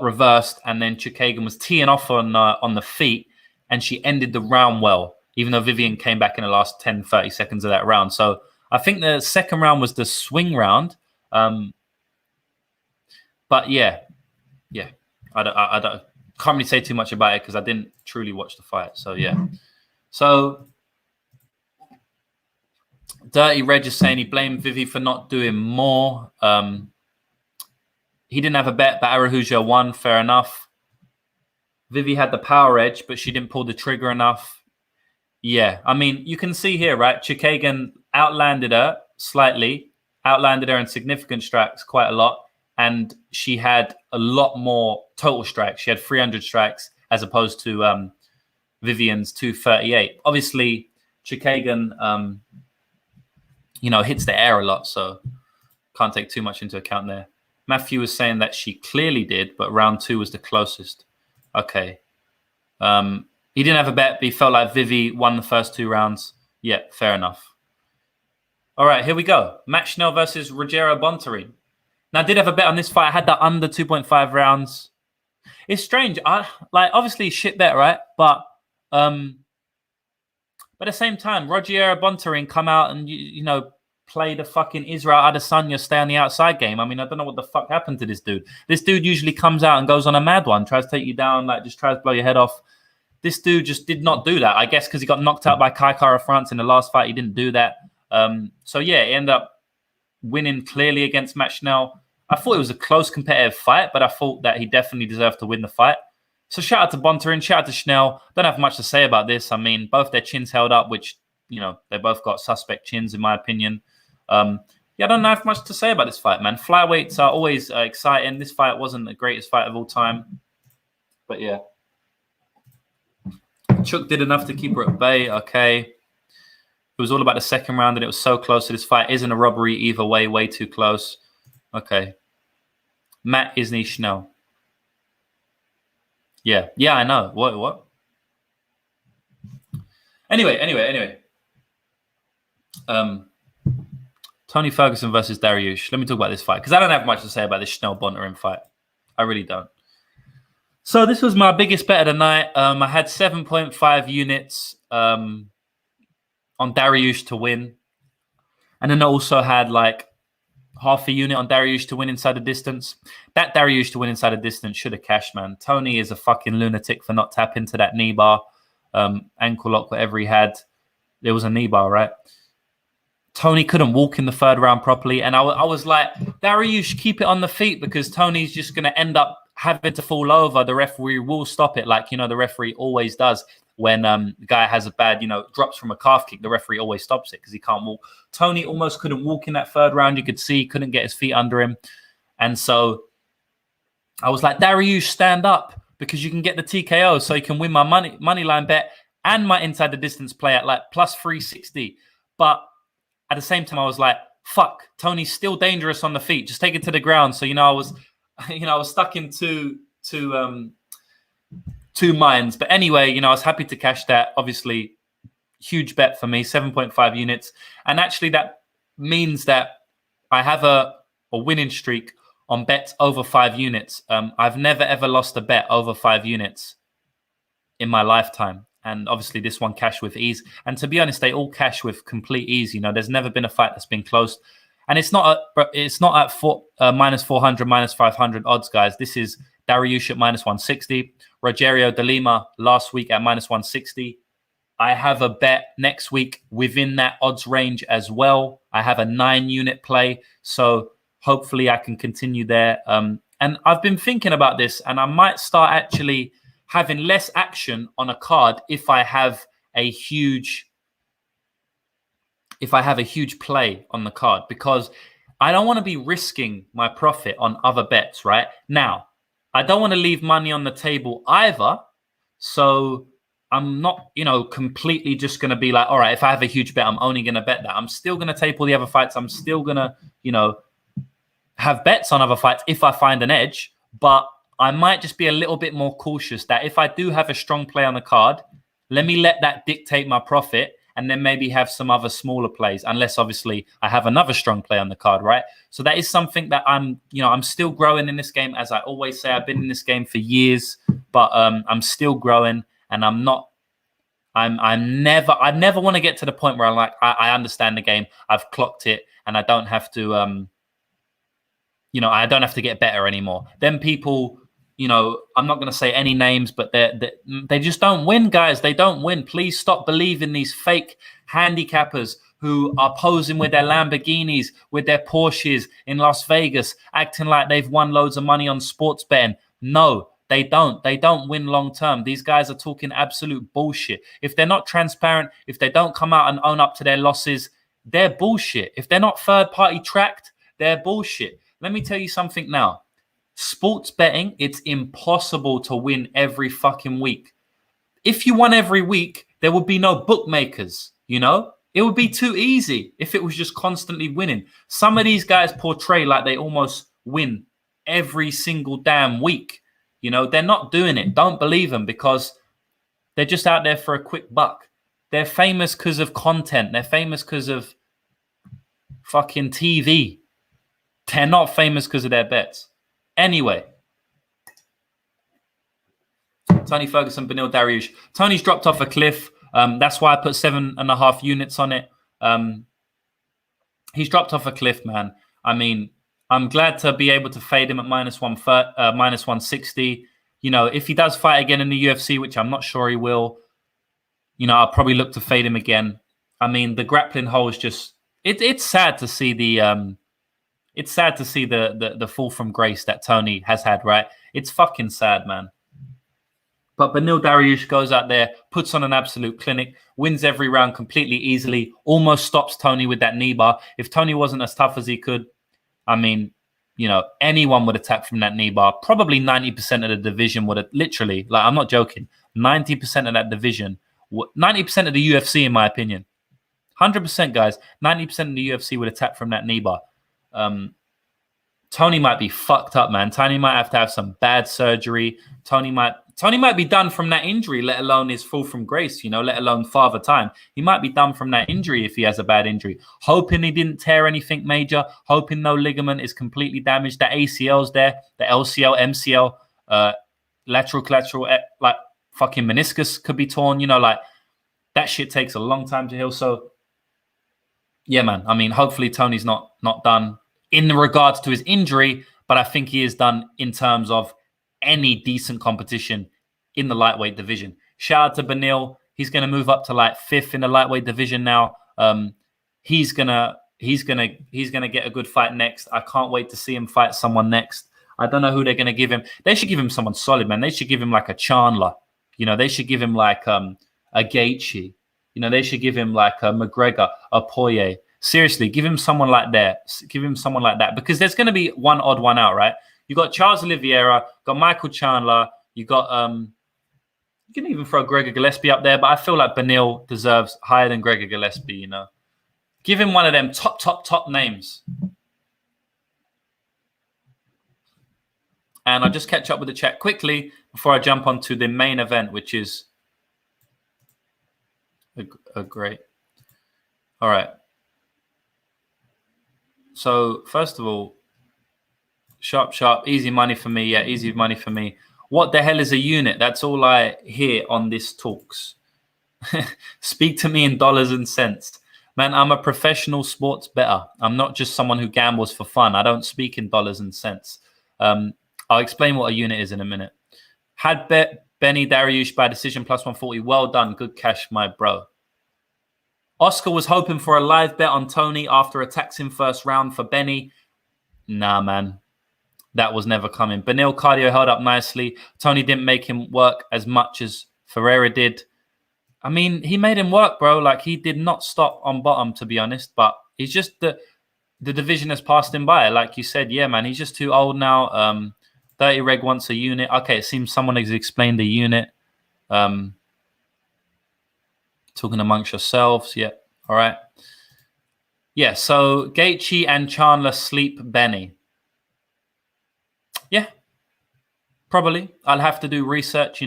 reversed, and then Chookagian was teeing off on the feet, and she ended the round well, even though Vivian came back in the last 10, 30 seconds of that round. So I think the second round was the swing round. But yeah, I can't really say too much about it because I didn't truly watch the fight. So yeah. So Dirty Reg is saying he blamed Vivi for not doing more. He didn't have a bet, but Araujo won. Fair enough. Vivi had the power edge, but she didn't pull the trigger enough. Yeah, I mean, you can see here, right? Chookagian outlanded her slightly, outlanded her in significant strikes quite a lot, and she had a lot more total strikes. She had 300 strikes as opposed to Vivian's 238. Obviously, Chookagian, hits the air a lot, so can't take too much into account there. Matthew was saying that she clearly did, but round 2 was the closest. Okay. He didn't have a bet, but he felt like Vivi won the first 2 rounds. Yeah, fair enough. All right, here we go. Matt Schnell versus Rogério Bontorin. Now, I did have a bet on this fight. I had that under 2.5 rounds. It's strange. Obviously, shit bet, right? But at the same time, Rogério Bontorin come out and, play the fucking Israel Adesanya stay on the outside game. I mean, I don't know what the fuck happened to this dude. This dude usually comes out and goes on a mad one, tries to take you down, just tries to blow your head off. This dude just did not do that. I guess because he got knocked out by Kai Kara France in the last fight, he didn't do that. So yeah, he ended up winning clearly against Matt Schnell. I thought it was a close competitive fight, but I thought that he definitely deserved to win the fight. So shout out to Bontorin, shout out to Schnell. Don't have much to say about this. I mean, both their chins held up, which, they both got suspect chins in my opinion. I don't have much to say about this fight, man. Flyweights are always exciting. This fight wasn't the greatest fight of all time. But yeah. Chook did enough to keep her at bay. Okay. It was all about the second round, and it was so close. So this fight isn't a robbery either way. Way too close. Okay. Matt Isney Schnell. Yeah. Yeah, I know. What? Anyway. Tony Ferguson versus Dariush. Let me talk about this fight because I don't have much to say about this Schnell-Bontorin fight. I really don't. So this was my biggest bet of the night. I had 7.5 units on Dariush to win. And then I also had like half a unit on Dariush to win inside the distance. That Dariush to win inside the distance should have cashed, man. Tony is a fucking lunatic for not tapping to that knee bar, ankle lock, whatever he had. There was a knee bar, right? Tony couldn't walk in the third round properly. And I was like, Dariush, keep it on the feet because Tony's just going to end up having to fall over. The referee will stop it. Like, the referee always does when the guy has a bad, drops from a calf kick. The referee always stops it because he can't walk. Tony almost couldn't walk in that third round. You could see he couldn't get his feet under him. And so I was like, Dariush, stand up because you can get the TKO so you can win my money line bet and my inside the distance play at like plus 360. But at the same time, I was like, fuck, Tony's still dangerous on the feet. Just take it to the ground. So, I was stuck in two minds. But anyway, I was happy to cash that. Obviously, huge bet for me, 7.5 units. And actually, that means that I have a winning streak on bets over 5 units. I've never, ever lost a bet over 5 units in my lifetime. And obviously, this one cashed with ease. And to be honest, they all cash with complete ease. There's never been a fight that's been close. And it's not at minus 400, minus 500 odds, guys. This is Dariush at minus 160. Rogerio de Lima last week at minus 160. I have a bet next week within that odds range as well. I have a 9-unit play. So hopefully I can continue there. And I've been thinking about this, and I might start actually having less action on a card if I have a huge play on the card, because I don't want to be risking my profit on other bets, right? Now, I don't want to leave money on the table either. So I'm not, completely just going to be like, all right, if I have a huge bet, I'm only going to bet that. I'm still going to tape all the other fights. I'm still going to, have bets on other fights if I find an edge. But I might just be a little bit more cautious that if I do have a strong play on the card, let me let that dictate my profit and then maybe have some other smaller plays, unless obviously I have another strong play on the card, right? So that is something that I'm still growing in this game. As I always say, I've been in this game for years, but I'm still growing, and I never want to get to the point where I'm like, I understand the game, I've clocked it, and I don't have to, I don't have to get better anymore. Then people, I'm not going to say any names, but they just don't win, guys. They don't win. Please stop believing these fake handicappers who are posing with their Lamborghinis, with their Porsches in Las Vegas, acting like they've won loads of money on sports betting. No, they don't. They don't win long term. These guys are talking absolute bullshit. If they're not transparent, if they don't come out and own up to their losses, they're bullshit. If they're not third-party tracked, they're bullshit. Let me tell you something now. Sports betting, it's impossible to win every fucking week. If you won every week, there would be no bookmakers, It would be too easy if it was just constantly winning. Some of these guys portray like they almost win every single damn week. They're not doing it. Don't believe them, because they're just out there for a quick buck. They're famous because of content. They're famous because of fucking TV. They're not famous because of their bets. Anyway, Tony Ferguson, Beneil Dariush. Tony's dropped off a cliff. That's why I put 7.5 units on it. He's dropped off a cliff, man. I mean, I'm glad to be able to fade him at minus 160. If he does fight again in the UFC, which I'm not sure he will, I'll probably look to fade him again. I mean, the grappling hole is just it's sad to see the fall from grace that Tony has had, right? It's fucking sad, man. But Beneil Dariush goes out there, puts on an absolute clinic, wins every round completely easily, almost stops Tony with that knee bar. If Tony wasn't as tough as he could, I mean, anyone would have tapped from that knee bar. Probably 90% of the division would have, literally, like, I'm not joking, 90% of that division, 90% of the UFC, in my opinion. 100%, guys, 90% of the UFC would have tapped from that knee bar. Tony might be fucked up, man. Tony might have to have some bad surgery. Tony might be done from that injury, let alone his fall from grace, let alone father time. He might be done from that injury if he has a bad injury. Hoping he didn't tear anything major, hoping no ligament is completely damaged. The ACL's there, the LCL, MCL, lateral collateral, like fucking meniscus could be torn, like that shit takes a long time to heal. So yeah, man. I mean, hopefully Tony's not done in regards to his injury, but I think he is done in terms of any decent competition in the lightweight division. Shout out to Benil. He's going to move up to like 5th in the lightweight division now. He's gonna get a good fight next. I can't wait to see him fight someone next. I don't know who they're going to give him. They should give him someone solid, man. They should give him like a Chandler. They should give him like a Gaethje. They should give him like a McGregor, a Poirier. Seriously, give him someone like that. Give him someone like that, because there's going to be one odd one out, right? You got Charles Oliveira, got Michael Chandler, you got you can even throw Gregor Gillespie up there, but I feel like Benil deserves higher than Gregor Gillespie. Give him one of them top names. And I'll just catch up with the chat quickly before I jump on to the main event, which is a great. All right. So first of all, sharp, easy money for me. Yeah, easy money for me. What the hell is a unit? That's all I hear on this talks. Speak to me in dollars and cents. Man, I'm a professional sports bettor. I'm not just someone who gambles for fun. I don't speak in dollars and cents. I'll explain what a unit is in a minute. Had bet Benny Dariush by decision plus 140. Well done. Good cash, my bro. Oscar was hoping for a live bet on Tony after attacks in first round for Benny. Nah, man. That was never coming. Benil cardio held up nicely. Tony didn't make him work as much as Ferreira did. I mean, he made him work, bro. Like, he did not stop on bottom, to be honest. But he's just the division has passed him by. Like you said, yeah, man. He's just too old now. Dirty Reg wants a unit. Okay, it seems someone has explained the unit. Talking amongst yourselves. Yeah, all right. Yeah, so Gaethje and Chandler sleep Benny. Yeah, probably. I'll have to do research,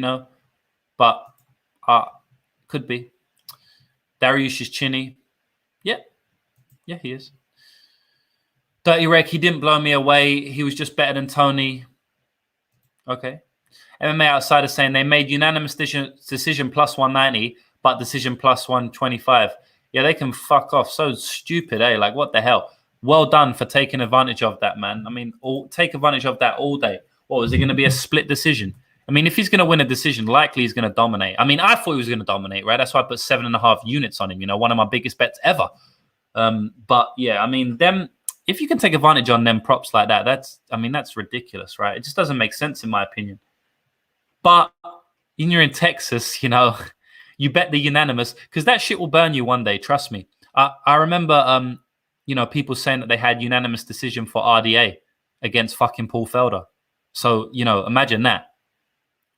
but could be. Dariush is chinny. Yeah, he is. Dirty Reg, he didn't blow me away. He was just better than Tony. Okay. MMA Outsider saying they made unanimous decision plus 190, but decision plus 125. Yeah, they can fuck off. So stupid, eh? Like, what the hell? Well done for taking advantage of that, man. I mean, take advantage of that all day. What, was it going to be a split decision? I mean, if he's going to win a decision, likely he's going to dominate. I mean, I thought he was going to dominate, right? That's why I put 7.5 units on him, one of my biggest bets ever. But yeah, I mean, if you can take advantage on them props like that, that's ridiculous, right? It just doesn't make sense in my opinion. But when you're in Texas, you bet the unanimous, because that shit will burn you one day. Trust me. I remember, people saying that they had unanimous decision for RDA against fucking Paul Felder. So, imagine that.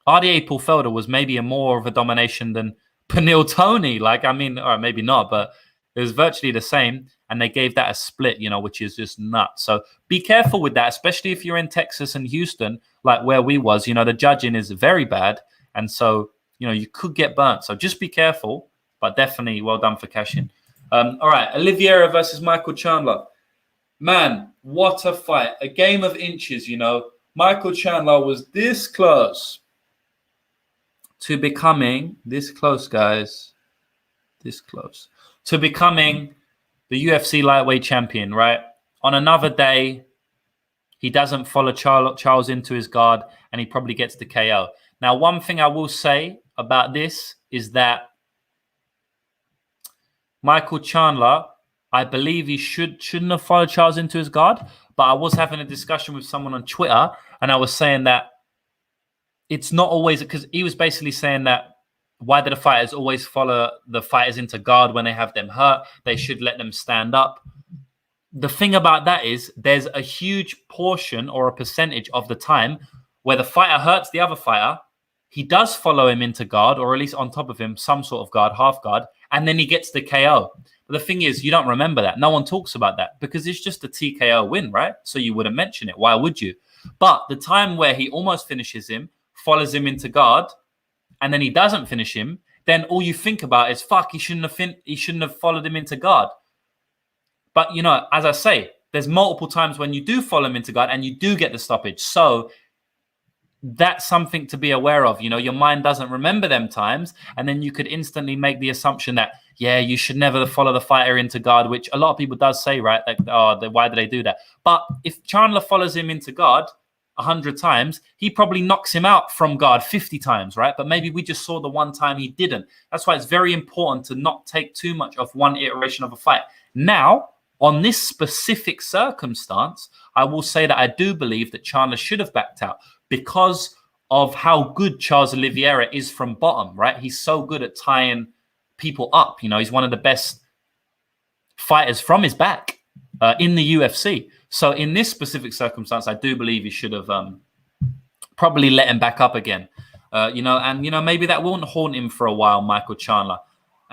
RDA Paul Felder was maybe more of a domination than Benil Tony. Like, I mean, or maybe not, but it was virtually the same. And they gave that a split, which is just nuts. So be careful with that, especially if you're in Texas and Houston, like where we was. The judging is very bad. And so, you could get burnt. So just be careful, but definitely well done for cashing. All right, Oliveira versus Michael Chandler. Man, what a fight. A game of inches, Michael Chandler was this close to becoming, this close, guys, this close to becoming the UFC lightweight champion, right? On another day, he doesn't follow Charles into his guard, and he probably gets the KO. Now, one thing I will say about this is that Michael Chandler, I believe he shouldn't have followed Charles into his guard, but I was having a discussion with someone on Twitter, and I was saying that it's not always, because he was basically saying that why do the fighters always follow the fighters into guard when they have them hurt? They should let them stand up. The thing about that is there's a huge portion or a percentage of the time where the fighter hurts the other fighter. He does follow him into guard, or at least on top of him, some sort of guard, half guard, and then he gets the KO. But the thing is, you don't remember that. No one talks about that because it's just a TKO win, right? So you wouldn't mention it. Why would you? But the time where he almost finishes him, follows him into guard, and then he doesn't finish him, then all you think about is, fuck, he shouldn't have followed him into guard. But, as I say, there's multiple times when you do follow him into guard and you do get the stoppage. So that's something to be aware of. Your mind doesn't remember them times, and then you could instantly make the assumption that, yeah, you should never follow the fighter into guard, which a lot of people does say, right? Like, why do they do that? But if Chandler follows him into guard 100 times, he probably knocks him out from guard 50 times, right? But maybe we just saw the one time he didn't. That's why it's very important to not take too much of one iteration of a fight. Now, on this specific circumstance, I will say that I do believe that Chandler should have backed out because of how good Charles Oliveira is from bottom, right? He's so good at tying people up. He's one of the best fighters from his back in the UFC. So in this specific circumstance, I do believe he should have probably let him back up again. Maybe that won't haunt him for a while, Michael Chandler.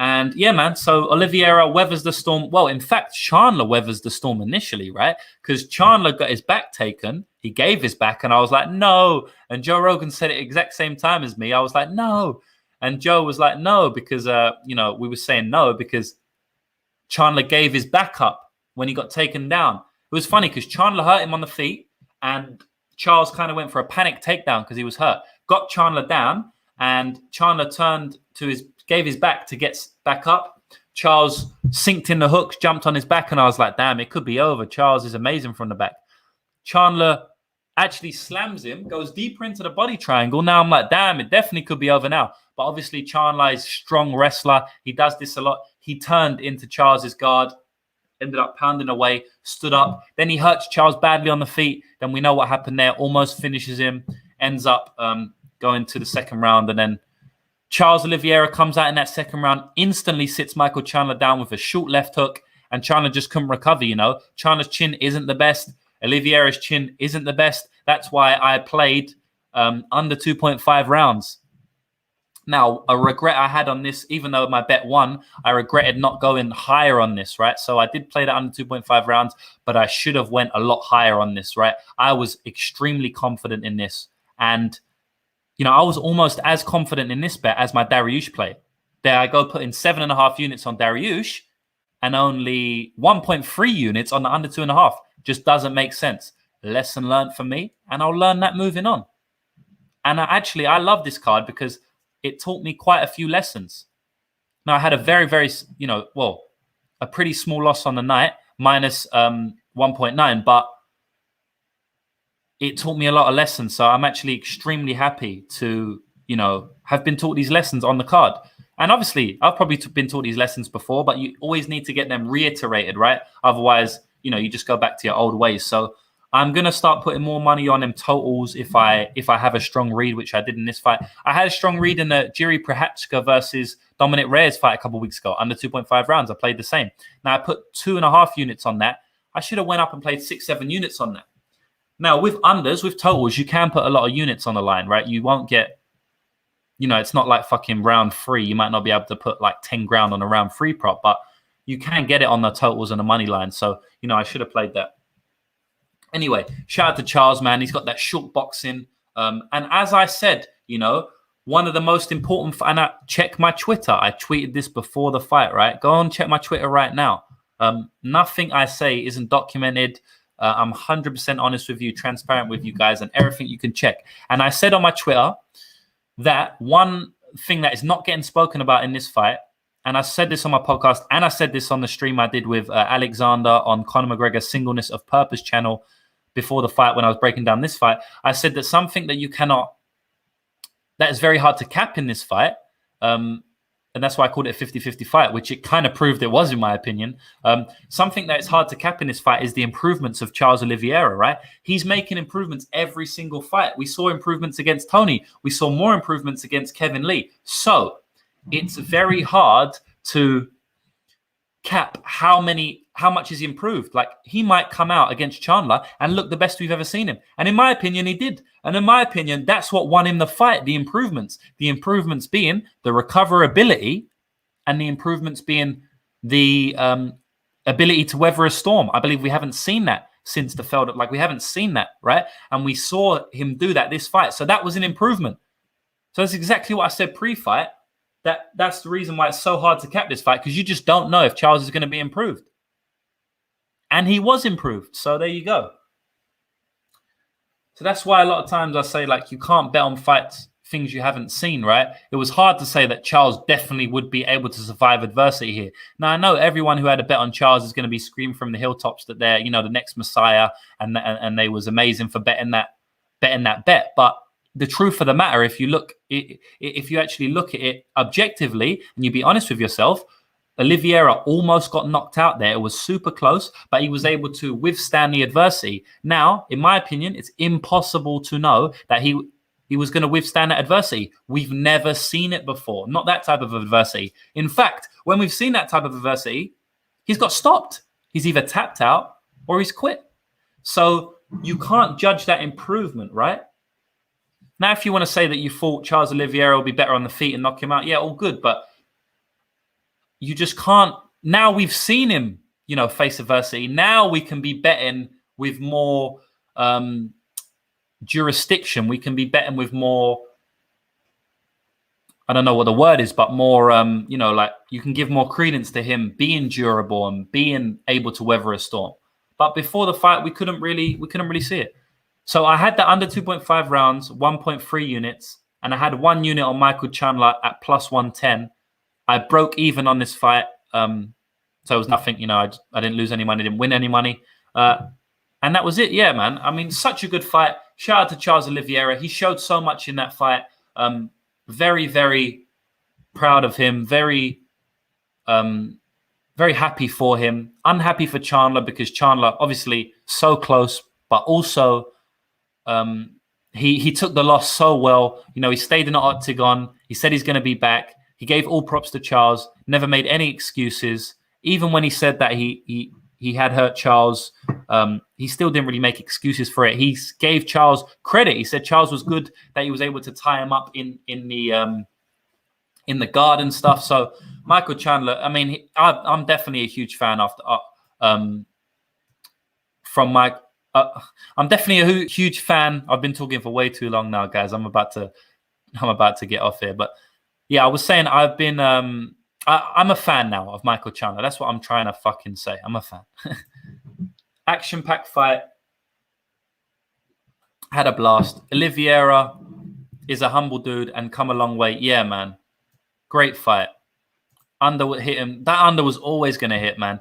And yeah, man, so Oliveira weathers the storm. Well, in fact, Chandler weathers the storm initially, right? Because Chandler got his back taken. He gave his back, and I was like, no. And Joe Rogan said it exact same time as me. I was like, no. And Joe was like, no, because, we were saying no because Chandler gave his back up when he got taken down. It was funny because Chandler hurt him on the feet, and Charles kind of went for a panic takedown because he was hurt. Got Chandler down, and Chandler gave his back to get back up. Charles sinked in the hooks, jumped on his back, and I was like, damn, it could be over. Charles is amazing from the back. Chandler actually slams him, goes deeper into the body triangle. Now I'm like, damn, it definitely could be over now. But obviously Chandler is a strong wrestler. He does this a lot. He turned into Charles's guard, ended up pounding away, stood up. Then he hurts Charles badly on the feet. Then we know what happened there. Almost finishes him, ends up going to the second round. And then Charles Oliveira comes out in that second round, instantly sits Michael Chandler down with a short left hook, and Chandler just couldn't recover, Chandler's chin isn't the best. Oliveira's chin isn't the best. That's why I played under 2.5 rounds. Now, a regret I had on this, even though my bet won, I regretted not going higher on this, right? So I did play that under 2.5 rounds, but I should have went a lot higher on this, right? I was extremely confident in this. And, I was almost as confident in this bet as my Dariush play. There I go putting 7.5 units on Dariush and only 1.3 units on the under 2.5. Just doesn't make sense. Lesson learned for me, and I'll learn that moving on. And I love this card because it taught me quite a few lessons. Now, I had a very, very, a pretty small loss on the night, minus 1.9, but it taught me a lot of lessons. So I'm actually extremely happy to, have been taught these lessons on the card. And obviously, I've probably been taught these lessons before, but you always need to get them reiterated, right? Otherwise, you just go back to your old ways. So I'm going to start putting more money on them totals if I have a strong read, which I did in this fight. I had a strong read in the Jiri Prochazka versus Dominic Reyes fight a couple of weeks ago, under 2.5 rounds. I played the same. Now, I put 2.5 units on that. I should have went up and played 6-7 units on that. Now, with unders, with totals, you can put a lot of units on the line, right? You won't get, it's not like fucking round 3. You might not be able to put like 10 grand on a round 3 prop, but you can get it on the totals and the money line. So, I should have played that. Anyway, shout out to Charles, man. He's got that short boxing. And as I said, one of the most important, and I check my Twitter. I tweeted this before the fight, right? Go and check my Twitter right now. Nothing I say isn't documented. I'm 100% honest with you, transparent with you guys, and everything you can check. And I said on my Twitter that one thing that is not getting spoken about in this fight, and I said this on my podcast, and I said this on the stream I did with Alexander on Conor McGregor's Singleness of Purpose channel before the fight when I was breaking down this fight. I said that something that that is very hard to cap in this fight, and that's why I called it a 50-50 fight, which it kind of proved it was, in my opinion. Something that is hard to cap in this fight is the improvements of Charles Oliveira, right? He's making improvements every single fight. We saw improvements against Tony. We saw more improvements against Kevin Lee. So it's very hard to cap how much is improved. Like, he might come out against Chandler and look the best we've ever seen him. And in my opinion, he did. And in my opinion, that's what won him the fight, the improvements. The improvements being the recoverability, and the improvements being the ability to weather a storm. I believe we haven't seen that since the Felder. Like, we haven't seen that, right? And we saw him do that this fight. So that was an improvement. So that's exactly what I said pre-fight. That's the reason why it's so hard to cap this fight, because you just don't know if Charles is going to be improved. And he was improved. So there you go. So that's why a lot of times I say, like, you can't bet on fights, things you haven't seen, right? It was hard to say that Charles definitely would be able to survive adversity here. Now, I know everyone who had a bet on Charles is going to be screaming from the hilltops that they're, you know, the next Messiah, and they was amazing for betting that bet. But the truth of the matter, if you actually look at it objectively and you be honest with yourself, Oliveira almost got knocked out there. It was super close, but he was able to withstand the adversity. Now, in my opinion, it's impossible to know that he was going to withstand that adversity. We've never seen it before. Not that type of adversity. In fact, when we've seen that type of adversity, he's got stopped. He's either tapped out or he's quit. So you can't judge that improvement, right? Now, if you want to say that you thought Charles Oliveira will be better on the feet and knock him out, yeah, all good. But you just can't. Now we've seen him, you know, face adversity. Now we can be betting with more jurisdiction. We can be betting with more, I don't know what the word is, but more, you know, like you can give more credence to him being durable and being able to weather a storm. But before the fight, we couldn't really see it. So I had the under 2.5 rounds, 1.3 units, and I had 1 unit on Michael Chandler at plus 110. I broke even on this fight. So it was nothing, you know, I didn't lose any money, didn't win any money. And that was it. Yeah, man. I mean, such a good fight. Shout out to Charles Oliveira. He showed so much in that fight. Very, very proud of him. Very, very happy for him. Unhappy for Chandler because Chandler, obviously, so close, but also he took the loss so well. You know, he stayed in the octagon. He said he's going to be back. He gave all props to Charles, never made any excuses. Even when he said that he had hurt Charles, he still didn't really make excuses for it. He gave Charles credit. He said Charles was good, that he was able to tie him up in the guard and stuff. So Michael Chandler, I mean, I'm definitely a huge fan I'm definitely a huge fan. I've been talking for way too long now, guys. I'm about to get off here, but yeah, I was saying I've been I'm a fan now of Michael Chandler. That's what I'm trying to fucking say. I'm a fan. Action-packed fight. Had a blast. Oliveira is a humble dude and come a long way. Yeah, man. Great fight. Under hit him. That under was always going to hit, man.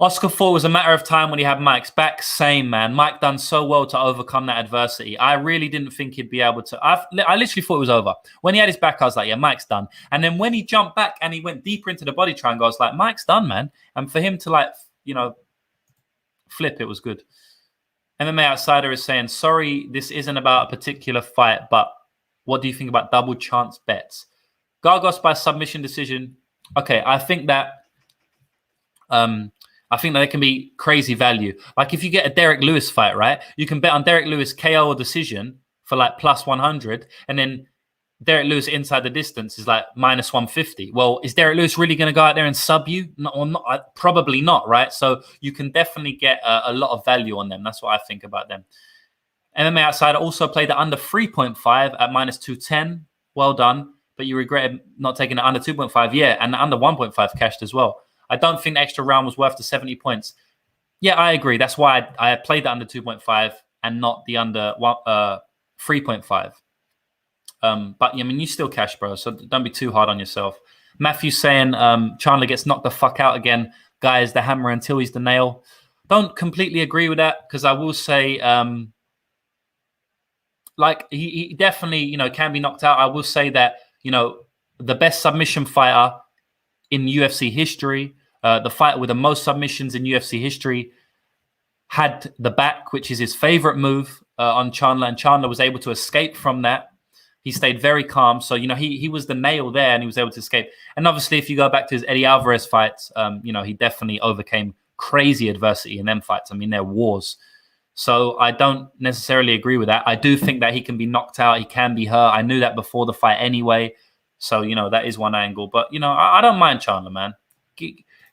Oscar thought it was a matter of time when he had Mike's back. Same, man. Mike done so well to overcome that adversity. I really didn't think he'd be able to. I literally thought it was over. When he had his back, I was like, yeah, Mike's done. And then when he jumped back and he went deeper into the body triangle, I was like, Mike's done, man. And for him to, like, you know, flip, it was good. MMA Outsider is saying, sorry, this isn't about a particular fight, but what do you think about double chance bets? Gargos by submission decision. Okay, I think that there can be crazy value. Like if you get a Derek Lewis fight, right? You can bet on Derek Lewis KO or decision for like plus 100, and then Derek Lewis inside the distance is like minus 150. Well, is Derek Lewis really going to go out there and sub you? No, or not? Probably not, right? So you can definitely get a lot of value on them. That's what I think about them. MMA Outsider also played the under 3.5 at minus 210. Well done. But you regretted not taking the under 2.5. Yeah, and the under 1.5 cashed as well. I don't think the extra round was worth the 70 points. Yeah, I agree. That's why I played the under 2.5 and not the under 3.5. But, I mean, you still cash, bro, so don't be too hard on yourself. Matthew saying Chandler gets knocked the fuck out again. Guy is the hammer until he's the nail. Don't completely agree with that because I will say, like, he definitely, you know, can be knocked out. I will say that, you know, the best submission fighter in UFC history, the fighter with the most submissions in UFC history, had the back, which is his favorite move on Chandler, and Chandler was able to escape from that. He stayed very calm. So, you know, he was the nail there and he was able to escape. And obviously, if you go back to his Eddie Alvarez fights, you know, he definitely overcame crazy adversity in them fights. I mean, they're wars. So I don't necessarily agree with that. I do think that he can be knocked out. He can be hurt. I knew that before the fight anyway. So, you know, that is one angle. But, you know, I don't mind Chandler, man.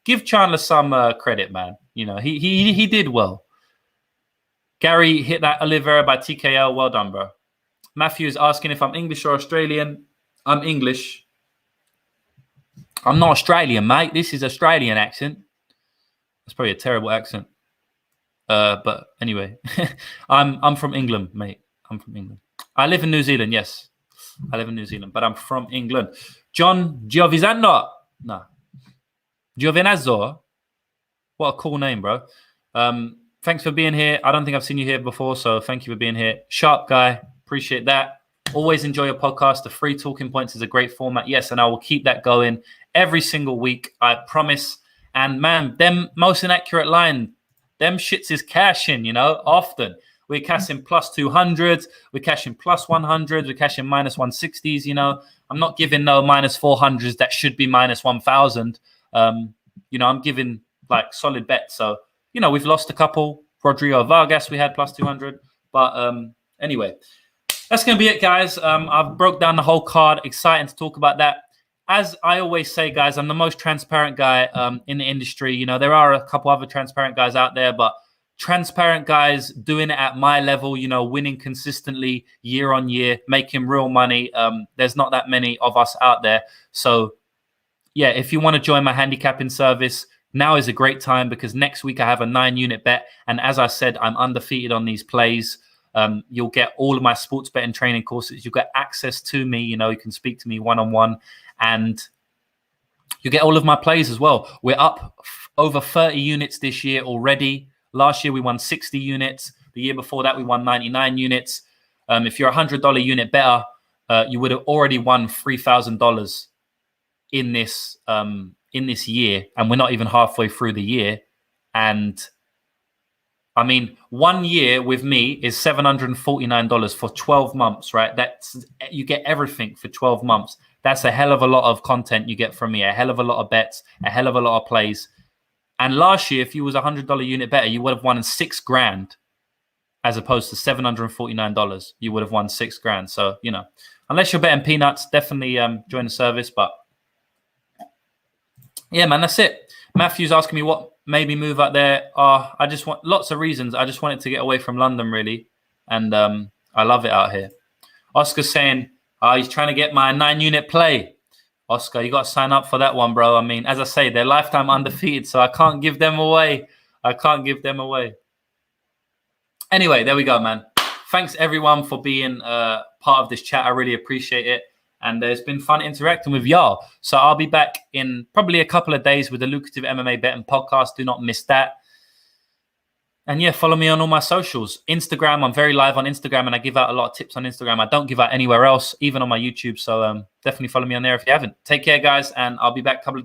Give Chandler some credit, man. You know, he did well. Gary hit that Oliveira by TKO. Well done, bro. Matthew is asking if I'm English or Australian. I'm English. I'm not Australian, mate. This is Australian accent. That's probably a terrible accent. But anyway, I'm from England, mate. I'm from England. I live in New Zealand. Yes, I live in New Zealand, but I'm from England. John Giovinazzo. No, Giovinazzo. What a cool name, bro. Thanks for being here. I don't think I've seen you here before, so thank you for being here. Sharp guy. Appreciate that. Always enjoy your podcast. The free talking points is a great format. Yes, and I will keep that going every single week. I promise. And man, them most inaccurate line, them shits is cashing, you know, often. We're cashing plus 200s. We're cashing plus 100s. We're cashing minus 160s, you know. I'm not giving no minus 400s that should be minus 1,000. You know, I'm giving like solid bets. So, you know, we've lost a couple. Rodrigo Vargas, we had plus 200. But anyway, that's going to be it, guys. I've broke down the whole card. Exciting to talk about that. As I always say, guys, I'm the most transparent guy in the industry. You know, there are a couple other transparent guys out there, but transparent guys doing it at my level, you know, winning consistently year on year, making real money. There's not that many of us out there. So, yeah, if you want to join my handicapping service, now is a great time because next week I have a 9-unit bet. And as I said, I'm undefeated on these plays. You'll get all of my sports betting training courses. You'll get access to me. You know, you can speak to me one-on-one. And you get all of my plays as well. We're up over 30 units this year already. Last year, we won 60 units. The year before that, we won 99 units. If you're a $100 unit bettor, you would have already won $3,000 in this year. And we're not even halfway through the year. And I mean, 1 year with me is $749 for 12 months, right? You get everything for 12 months. That's a hell of a lot of content you get from me, a hell of a lot of bets, a hell of a lot of plays. And last year, if you was a $100 unit bettor, you would have won $6,000 as opposed to $749. You would have won $6,000. So, you know, unless you're betting peanuts, definitely join the service. But yeah, man, that's it. Matthew's asking me what made me move out there. I just want lots of reasons. I just wanted to get away from London, really. And I love it out here. Oscar's saying he's trying to get my 9-unit play. Oscar, you got to sign up for that one, bro. I mean, as I say, they're lifetime undefeated, so I can't give them away. Anyway, there we go, man. Thanks, everyone, for being part of this chat. I really appreciate it. And it's been fun interacting with y'all. So I'll be back in probably a couple of days with the Lucrative MMA Betting podcast. Do not miss that. And yeah, follow me on all my socials. Instagram, I'm very live on Instagram and I give out a lot of tips on Instagram. I don't give out anywhere else, even on my YouTube. So definitely follow me on there if you haven't. Take care, guys, and I'll be back a couple of days.